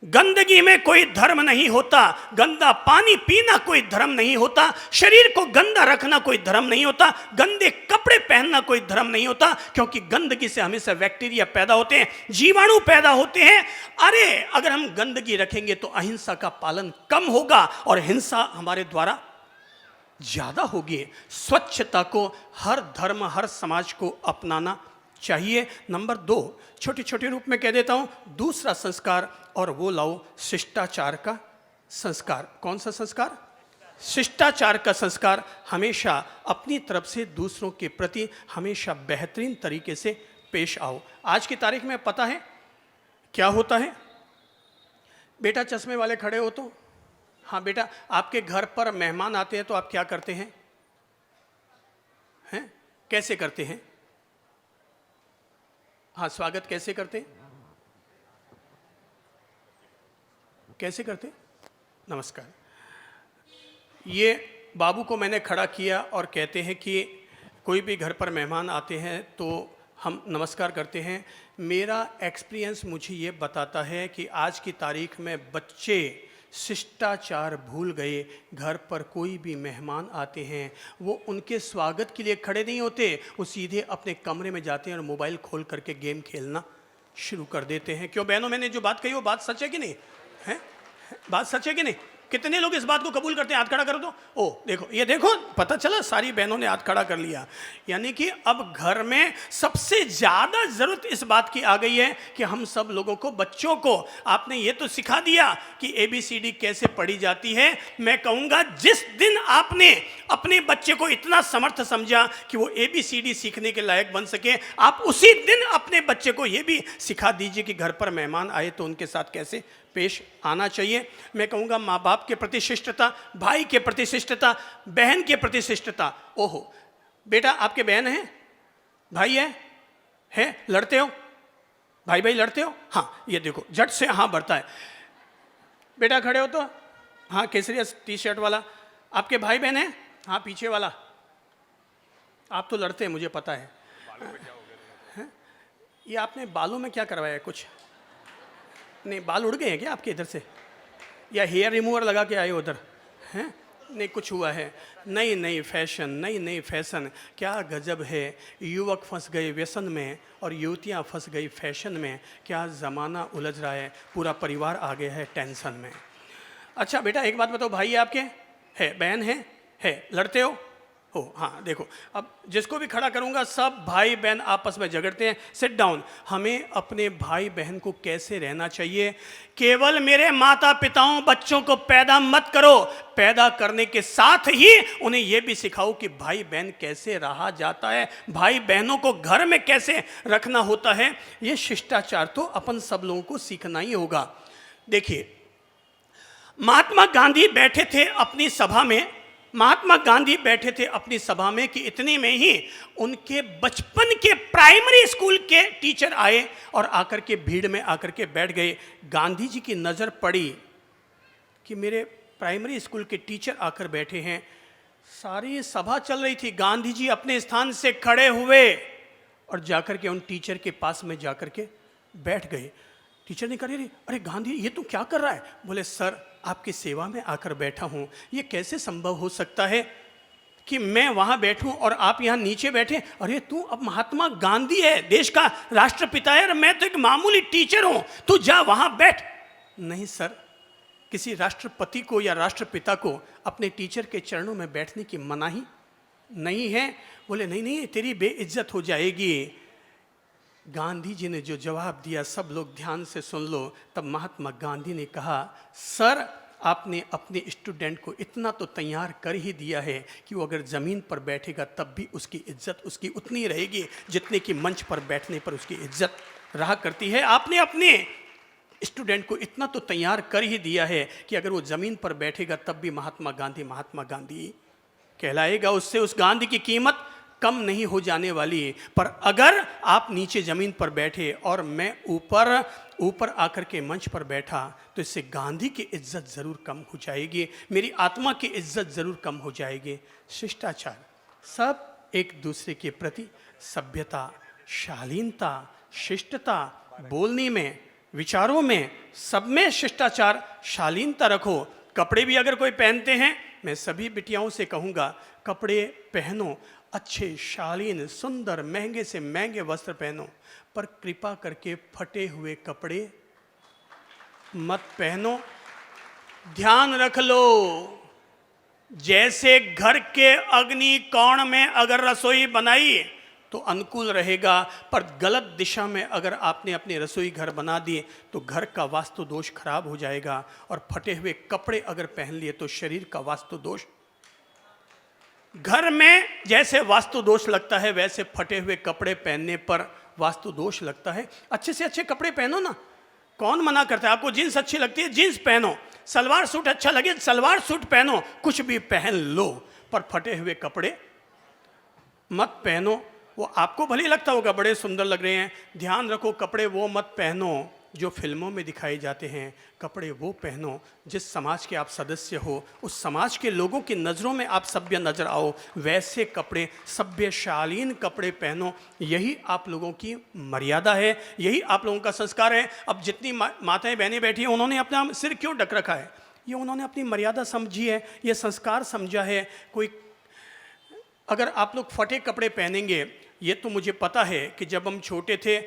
गंदगी में कोई धर्म नहीं होता। गंदा पानी पीना कोई धर्म नहीं होता। शरीर को गंदा रखना कोई धर्म नहीं होता। गंदे कपड़े पहनना कोई धर्म नहीं होता, क्योंकि गंदगी से हमेशा बैक्टीरिया पैदा होते हैं, जीवाणु पैदा होते हैं। अरे अगर हम गंदगी रखेंगे तो अहिंसा का पालन कम होगा और हिंसा हमारे द्वारा ज्यादा होगी। स्वच्छता को हर धर्म, हर समाज को अपनाना चाहिए। नंबर 2, छोटे छोटे रूप में कह देता हूं, दूसरा संस्कार, और वो लाओ शिष्टाचार का संस्कार। कौन सा संस्कार? शिष्टाचार का संस्कार। हमेशा अपनी तरफ से दूसरों के प्रति हमेशा बेहतरीन तरीके से पेश आओ। आज की तारीख में पता है क्या होता है? बेटा चश्मे वाले खड़े हो तो, हाँ बेटा, आपके घर पर मेहमान आते हैं तो आप क्या करते हैं? हैं? कैसे करते हैं? हाँ, स्वागत कैसे करते हैं? कैसे करते? नमस्कार। ये बाबू को मैंने खड़ा किया और कहते हैं कि कोई भी घर पर मेहमान आते हैं तो हम नमस्कार करते हैं। मेरा एक्सपीरियंस मुझे ये बताता है कि आज की तारीख में बच्चे शिष्टाचार भूल गए। घर पर कोई भी मेहमान आते हैं, वो उनके स्वागत के लिए खड़े नहीं होते, वो सीधे अपने कमरे में जाते हैं और मोबाइल खोल करके गेम खेलना शुरू कर देते हैं। क्यों बहनों, मैंने जो बात कही वो बात सच है कि नहीं है? बात सच है कि नहीं? कितने लोग इस बात को कबूल करते हैं? हाथ खड़ा करो तो। ओ देखो, ये देखो, पता चला सारी बहनों ने हाथ खड़ा कर लिया। यानी कि अब घर में सबसे ज्यादा जरूरत इस बात की आ गई है कि हम सब लोगों को, बच्चों को आपने ये तो सिखा दिया कि ABCD कैसे पढ़ी जाती है। मैं कहूँगा जिस दिन आपने अपने बच्चे को इतना समर्थ समझा कि वो ABCD सीखने के लायक बन सके, आप उसी दिन अपने बच्चे को ये भी सिखा दीजिए कि घर पर मेहमान आए तो उनके साथ कैसे पेश आना चाहिए। मैं कहूँगा माँ बाप के प्रति शिष्टता, भाई के प्रति शिष्टता, बहन के प्रति शिष्टता। ओहो बेटा, आपके बहन है, भाई है? लड़ते हो? भाई भाई लड़ते हो? हाँ, ये देखो झट से हाँ बढ़ता है। बेटा खड़े हो तो, हाँ, केसरिया T-शर्ट वाला। आपके भाई बहन है? हाँ, पीछे वाला। आप तो लड़ते हैं, मुझे पता है। ये आपने बालों में क्या करवाया है? कुछ नहीं, बाल उड़ गए हैं क्या आपके इधर से, या हेयर रिमूवर लगा के आए उधर हैं? नहीं, कुछ हुआ है? नई नई फैशन, नई नई फैशन, क्या गजब है। युवक फंस गए व्यसन में और युवतियां फंस गई फैशन में। क्या ज़माना उलझ रहा है, पूरा परिवार आ गया है टेंशन में। अच्छा बेटा, एक बात बताओ, भाई है आपके? है? बहन है? लड़ते हो? हो। हाँ देखो, अब जिसको भी खड़ा करूंगा सब भाई बहन आपस में झगड़ते हैं। Sit down. हमें अपने भाई बहन को कैसे रहना चाहिए? केवल मेरे माता पिताओं बच्चों को पैदा मत करो, पैदा करने के साथ ही उन्हें यह भी सिखाओ कि भाई बहन कैसे रहा जाता है, भाई बहनों को घर में कैसे रखना होता है। यह शिष्टाचार तो अपन सब लोगों को सीखना ही होगा। देखिए, महात्मा गांधी बैठे थे अपनी सभा में, महात्मा गांधी बैठे थे अपनी सभा में कि इतने में ही उनके बचपन के प्राइमरी स्कूल के टीचर आए और आकर के भीड़ में आकर के बैठ गए। गांधी जी की नज़र पड़ी कि मेरे प्राइमरी स्कूल के टीचर आकर बैठे हैं। सारी सभा चल रही थी, गांधी जी अपने स्थान से खड़े हुए और जाकर के उन टीचर के पास में जाकर के बैठ गए। टीचर ने कहा, अरे गांधी ये तू क्या कर रहा है? बोले, सर आपकी सेवा में आकर बैठा हूं, ये कैसे संभव हो सकता है कि मैं वहां बैठूं और आप यहां नीचे बैठे? अरे तू अब महात्मा गांधी है, देश का राष्ट्रपिता है, और मैं तो एक मामूली टीचर हूं, तू जा वहां बैठ। नहीं सर, किसी राष्ट्रपति को या राष्ट्रपिता को अपने टीचर के चरणों में बैठने की मनाही नहीं है। बोले, नहीं नहीं, तेरी बेइज्जत हो जाएगी। गांधी जी ने जो जवाब दिया, सब लोग ध्यान से सुन लो। तब महात्मा गांधी ने कहा, सर आपने अपने स्टूडेंट को इतना तो तैयार कर ही दिया है कि वो अगर ज़मीन पर बैठेगा तब भी उसकी इज्जत उसकी उतनी रहेगी जितने कि मंच पर बैठने पर उसकी इज्जत रहा करती है। आपने अपने स्टूडेंट को इतना तो तैयार कर ही दिया है कि अगर वो ज़मीन पर बैठेगा तब भी महात्मा गांधी कहलाएगा। उससे उस गांधी की कीमत कम नहीं हो जाने वाली। पर अगर आप नीचे ज़मीन पर बैठे और मैं ऊपर आकर के मंच पर बैठा तो इससे गांधी की इज्जत ज़रूर कम हो जाएगी, मेरी आत्मा की इज्जत ज़रूर कम हो जाएगी। शिष्टाचार, सब एक दूसरे के प्रति सभ्यता, शालीनता, शिष्टता, बोलने में, विचारों में, सब में शिष्टाचार, शालीनता रखो। कपड़े भी अगर कोई पहनते हैं, मैं सभी बिटियाओं से कहूँगा, कपड़े पहनो, अच्छे, शालीन, सुंदर, महंगे से महंगे वस्त्र पहनो, पर कृपा करके फटे हुए कपड़े मत पहनो। ध्यान रख लो, जैसे घर के अग्नि कोण में अगर रसोई बनाई तो अनुकूल रहेगा, पर गलत दिशा में अगर आपने अपनी रसोई घर बना दी तो घर का वास्तु दोष खराब हो जाएगा। और फटे हुए कपड़े अगर पहन लिए तो शरीर का वास्तु दोष, घर में जैसे वास्तु दोष लगता है वैसे फटे हुए कपड़े पहनने पर वास्तु दोष लगता है। अच्छे से अच्छे कपड़े पहनो ना, कौन मना करता है? आपको जीन्स अच्छी लगती है, जीन्स पहनो। सलवार सूट अच्छा लगे, सलवार सूट पहनो, कुछ भी पहन लो, पर फटे हुए कपड़े मत पहनो। वो आपको भले लगता होगा बड़े सुंदर लग रहे हैं, ध्यान रखो कपड़े वो मत पहनो जो फिल्मों में दिखाए जाते हैं। कपड़े वो पहनो जिस समाज के आप सदस्य हो, उस समाज के लोगों की नज़रों में आप सभ्य नजर आओ, वैसे कपड़े, सभ्य शालीन कपड़े पहनो। यही आप लोगों की मर्यादा है, यही आप लोगों का संस्कार है। अब जितनी माताएं बहनें बैठी हैं, उन्होंने अपना सिर क्यों ढक रखा है? ये उन्होंने अपनी मर्यादा समझी है, ये संस्कार समझा है। कोई अगर आप लोग फटे कपड़े पहनेंगे, ये तो मुझे पता है कि जब हम छोटे थे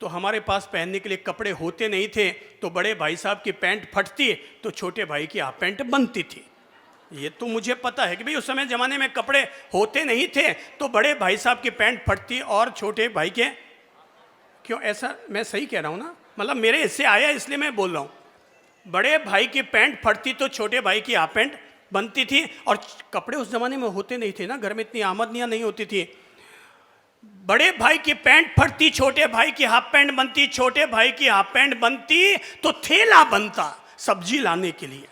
तो हमारे पास पहनने के लिए कपड़े होते नहीं थे, तो बड़े भाई साहब की पैंट फटती तो छोटे भाई की हाफ पैंट बनती थी। ये तो मुझे पता है कि भाई उस समय ज़माने में कपड़े होते नहीं थे तो बड़े भाई साहब की पैंट फटती और छोटे भाई के, क्यों ऐसा मैं सही कह रहा हूँ ना? मतलब मेरे हिस्से आया इसलिए मैं बोल रहा हूँ। बड़े भाई की पैंट फटती तो छोटे भाई की हाफ पैंट बनती थी। और कपड़े उस ज़माने में होते नहीं थे ना, घर में इतनी आमदनियाँ नहीं होती थी। बड़े भाई की पैंट फटती, छोटे भाई की हाफ पैंट बनती, छोटे भाई की हाफ पैंट बनती तो थैला बनता सब्जी लाने के लिए,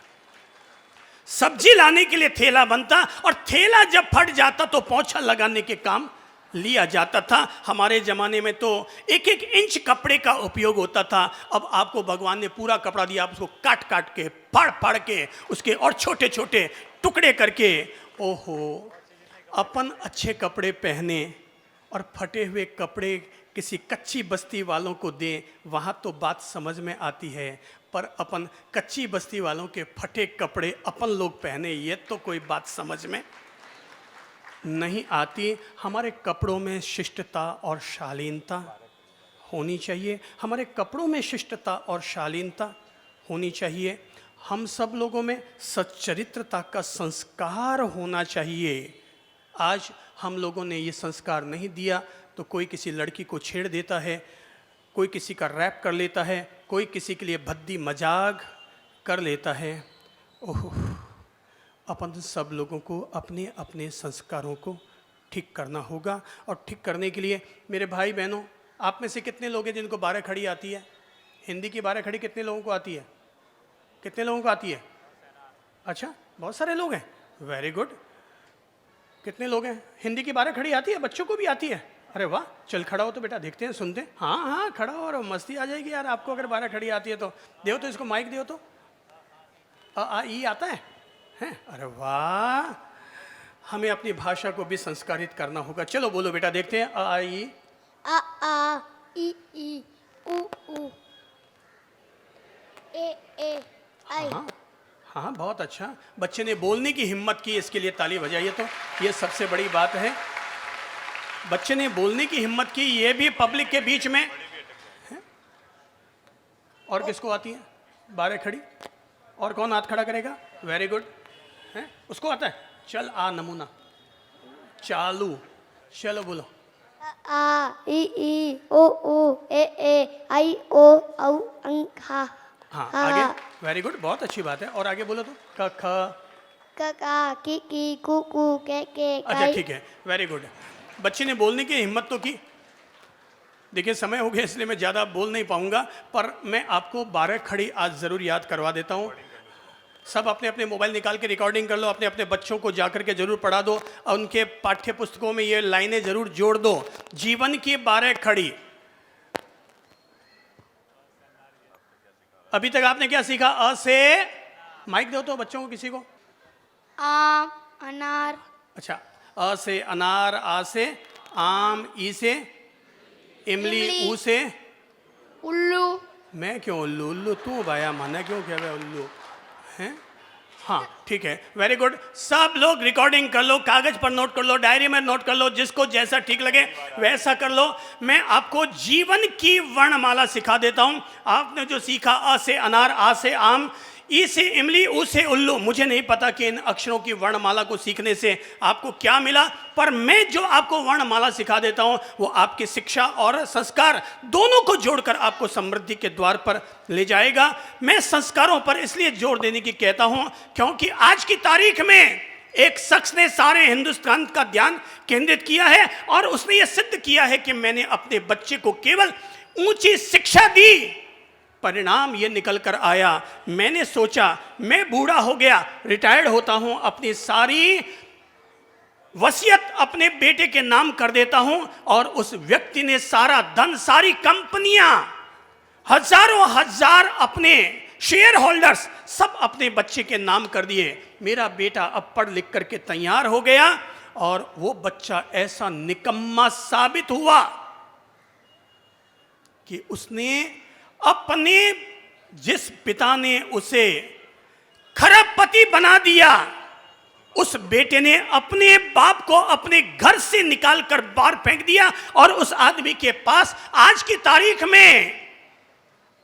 सब्जी लाने के लिए थैला बनता। और थैला जब फट जाता तो पोंछा लगाने के काम लिया जाता था। हमारे ज़माने में तो एक एक इंच कपड़े का उपयोग होता था। अब आपको भगवान ने पूरा कपड़ा दिया, आप उसको काट काट के, फाड़ फाड़ के, उसके और छोटे छोटे टुकड़े करके, ओहो, अपन अच्छे कपड़े पहने और फटे हुए कपड़े किसी कच्ची बस्ती वालों को दें, वहाँ तो बात समझ में आती है। पर अपन कच्ची बस्ती वालों के फटे कपड़े अपन लोग पहने, ये तो कोई बात समझ में नहीं आती। हमारे कपड़ों में शिष्टता और शालीनता होनी चाहिए, हमारे कपड़ों में शिष्टता और शालीनता होनी चाहिए। हम सब लोगों में सच्चरित्रता का संस्कार होना चाहिए। आज हम लोगों ने ये संस्कार नहीं दिया तो कोई किसी लड़की को छेड़ देता है, कोई किसी का रैप कर लेता है, कोई किसी के लिए भद्दी मजाक कर लेता है। ओह, अपन सब लोगों को अपने अपने संस्कारों को ठीक करना होगा। और ठीक करने के लिए मेरे भाई बहनों, आप में से कितने लोग हैं जिनको बारह खड़ी आती है? हिंदी की बारह खड़ी कितने लोगों को आती है? कितने लोगों को आती है? अच्छा, बहुत सारे लोग हैं, वेरी गुड। कितने लोग हैं? हिंदी की बारह खड़ी आती है? बच्चों को भी आती है? अरे वाह, चल खड़ा हो तो बेटा, देखते हैं, सुनते हैं। हाँ हाँ, खड़ा हो और मस्ती आ जाएगी यार आपको। अगर बारह खड़ी आती है तो दो तो इसको माइक दो तो। ई आता है? हैं? अरे वाह, हमें अपनी भाषा को भी संस्कारित करना होगा। चलो बोलो बेटा, देखते हैं। आ ई ई उ ऊ ए आई। हाँ हाँ, बहुत अच्छा। बच्चे ने बोलने की हिम्मत की, इसके लिए ताली बजाइए। तो ये सबसे बड़ी बात है, बच्चे ने बोलने की हिम्मत की, ये भी पब्लिक के बीच में है? और किसको आती है बारह खड़ी? और कौन हाथ खड़ा करेगा? वेरी गुड, है उसको आता है। चल आ नमूना चालू, चलो बोलो। आ ई ओ ए आई ओ औ अं हा। हाँ आगे, वेरी गुड, बहुत अच्छी बात है। और आगे बोलो तो। क ख क का की कु के अच्छा ठीक है, वेरी गुड। बच्चे ने बोलने की हिम्मत तो की। देखिए समय हो गया इसलिए मैं ज़्यादा बोल नहीं पाऊंगा, पर मैं आपको बारह खड़ी आज ज़रूर याद करवा देता हूँ। सब अपने अपने मोबाइल निकाल के रिकॉर्डिंग कर लो, अपने अपने बच्चों को जाकर के जरूर पढ़ा दो और उनके पाठ्य पुस्तकों में ये लाइनें जरूर जोड़ दो। जीवन की बारह खड़ी। अभी तक आपने क्या सीखा? अ से, माइक दो तो बच्चों को, किसी को। आम अनार। अच्छा, अ से अनार, आ से आम, ई से इमली, ऊ से उल्लू। मैं क्यों उल्लू? उल्लू तू भाया, माना क्यों क्या है उल्लू हैं? हाँ ठीक है, वेरी गुड। सब लोग रिकॉर्डिंग कर लो, कागज पर नोट कर लो, डायरी में नोट कर लो, जिसको जैसा ठीक लगे वैसा कर लो। मैं आपको जीवन की वर्णमाला सिखा देता हूं। आपने जो सीखा अ से अनार, आ से आम, ई से इमली, ऊ से उल्लू, मुझे नहीं पता कि इन अक्षरों की वर्णमाला को सीखने से आपको क्या मिला, पर मैं जो आपको वर्णमाला सिखा देता हूं वो आपकी शिक्षा और संस्कार दोनों को जोड़कर आपको समृद्धि के द्वार पर ले जाएगा। मैं संस्कारों पर इसलिए जोर देने की कहता हूं क्योंकि आज की तारीख में एक शख्स ने सारे हिंदुस्तान का ध्यान केंद्रित किया है और उसने ये सिद्ध किया है कि मैंने अपने बच्चे को केवल ऊंची शिक्षा दी, परिणाम ये निकल कर आया, मैंने सोचा मैं बूढ़ा हो गया, रिटायर्ड होता हूं, अपनी सारी वसीयत अपने बेटे के नाम कर देता हूं, और उस व्यक्ति ने सारा धन, सारी कंपनियां, हजारों हजार अपने शेयर होल्डर्स सब अपने बच्चे के नाम कर दिए। मेरा बेटा अब पढ़ लिख करके तैयार हो गया और वो बच्चा ऐसा निकम्मा साबित हुआ कि उसने अपने, जिस पिता ने उसे खरबपति बना दिया, उस बेटे ने अपने बाप को अपने घर से निकालकर बाहर फेंक दिया। और उस आदमी के पास आज की तारीख में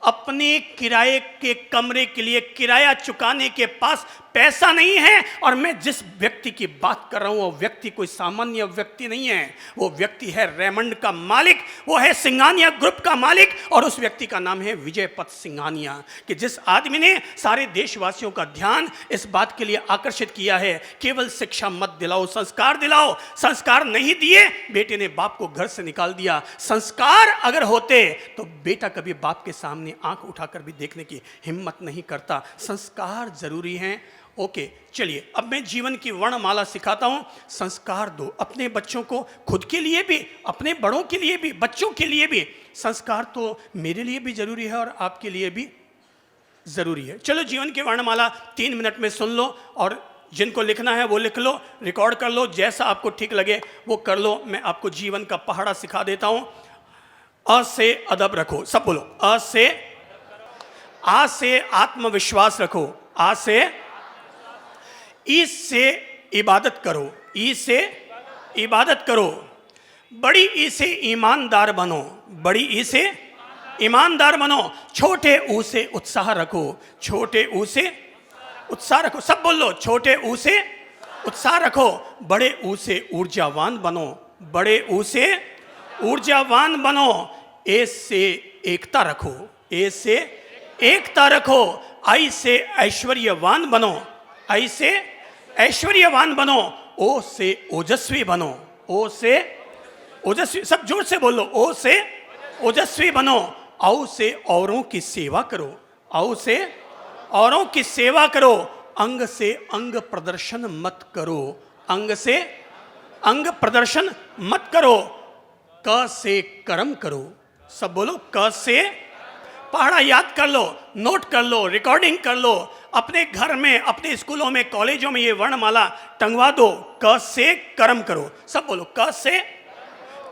अपने किराए के कमरे के लिए किराया चुकाने के पास पैसा नहीं है। और मैं जिस व्यक्ति की बात कर रहा हूं वो व्यक्ति कोई सामान्य व्यक्ति नहीं है, वो व्यक्ति है रेमंड का मालिक, वो है सिंघानिया ग्रुप का मालिक, और उस व्यक्ति का नाम है विजय पथ सिंघानिया। कि जिस आदमी ने सारे देशवासियों का ध्यान इस बात के लिए आकर्षित किया है, केवल शिक्षा मत दिलाओ, संस्कार दिलाओ। संस्कार नहीं दिए, बेटे ने बाप को घर से निकाल दिया। संस्कार अगर होते तो बेटा कभी बाप के सामने आंख उठाकर भी देखने की हिम्मत नहीं करता। संस्कार जरूरी हैं। ओके, चलिए अब मैं जीवन की वर्णमाला सिखाता हूं। संस्कार दो अपने बच्चों को, खुद के लिए भी, अपने बड़ों के लिए भी, बच्चों के लिए भी। संस्कार तो मेरे लिए भी जरूरी है और आपके लिए भी जरूरी है। चलो जीवन की वर्णमाला 3 मिनट में सुन लो, और जिनको लिखना है वो लिख लो, रिकॉर्ड कर लो, जैसा आपको ठीक लगे वो कर लो। मैं आपको जीवन का पहाड़ा सिखा देता हूं। अ से अदब रखो, सब बोलो। अ से, आ से आत्मविश्वास रखो, आ से, ई से इबादत करो, ई से इबादत करो। बड़ी ई से ईमानदार बनो, बड़ी ई से ईमानदार बनो। छोटे ऊ से उत्साह रखो, छोटे ऊ से उत्साह रखो, सब बोल लो। छोटे ऊ से उत्साह रखो। बड़े ऊ से ऊर्जावान बनो, बड़े ऊ से ऊर्जावान बनो। ए से एकता रखो, ए से एकता रखो। आई से ऐश्वर्यवान बनो, आई से ऐश्वर्यवान बनो। ओ से ओजस्वी बनो, ओ से ओजस्वी, सब जोर से बोलो, ओ से ओजस्वी बनो। औ से औरों की सेवा करो, औ से औरों की सेवा करो। अंग से अंग प्रदर्शन मत करो, अंग से अंग प्रदर्शन मत करो। क से कर्म करो, सब बोलो, क से। पहाड़ा याद कर लो, नोट कर लो, रिकॉर्डिंग कर लो, अपने घर में, अपने स्कूलों में, कॉलेजों में ये वर्णमाला टंगवा दो। क से कर्म करो, सब बोलो, क से।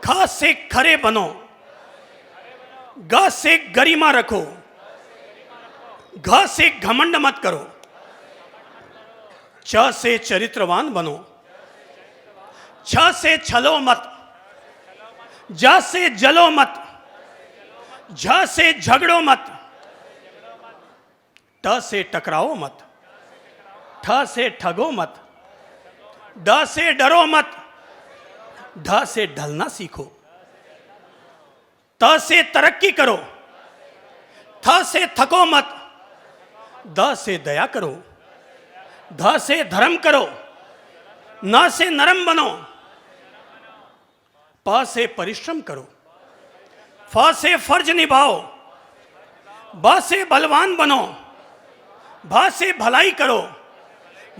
ख से खरे बनो, ग से गरिमा रखो, घ से घमंड मत करो। च से चरित्रवान बनो, छ से छलो मत, ज से जलो मत, झ से झगड़ो मत, ट से टकराओ मत, ठ से ठगो मत, ड से डरो मत, ढ से ढलना सीखो, त से तरक्की करो, थ से थको मत, द से दया करो, ध से धर्म करो, न से नरम बनो, प से परिश्रम करो, फ से फर्ज निभाओ, ब से बलवान बनो, भ से भलाई करो,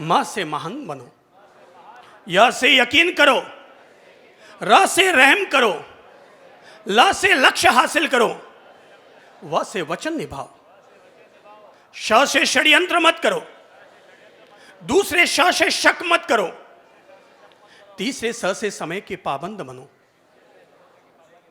म से महान बनो, य से यकीन करो, र से रहम करो, ल से लक्ष्य हासिल करो, व से वचन निभाओ, श से षड्यंत्र मत करो, दूसरे श से शक मत करो, तीसरे स से समय के पाबंद बनो,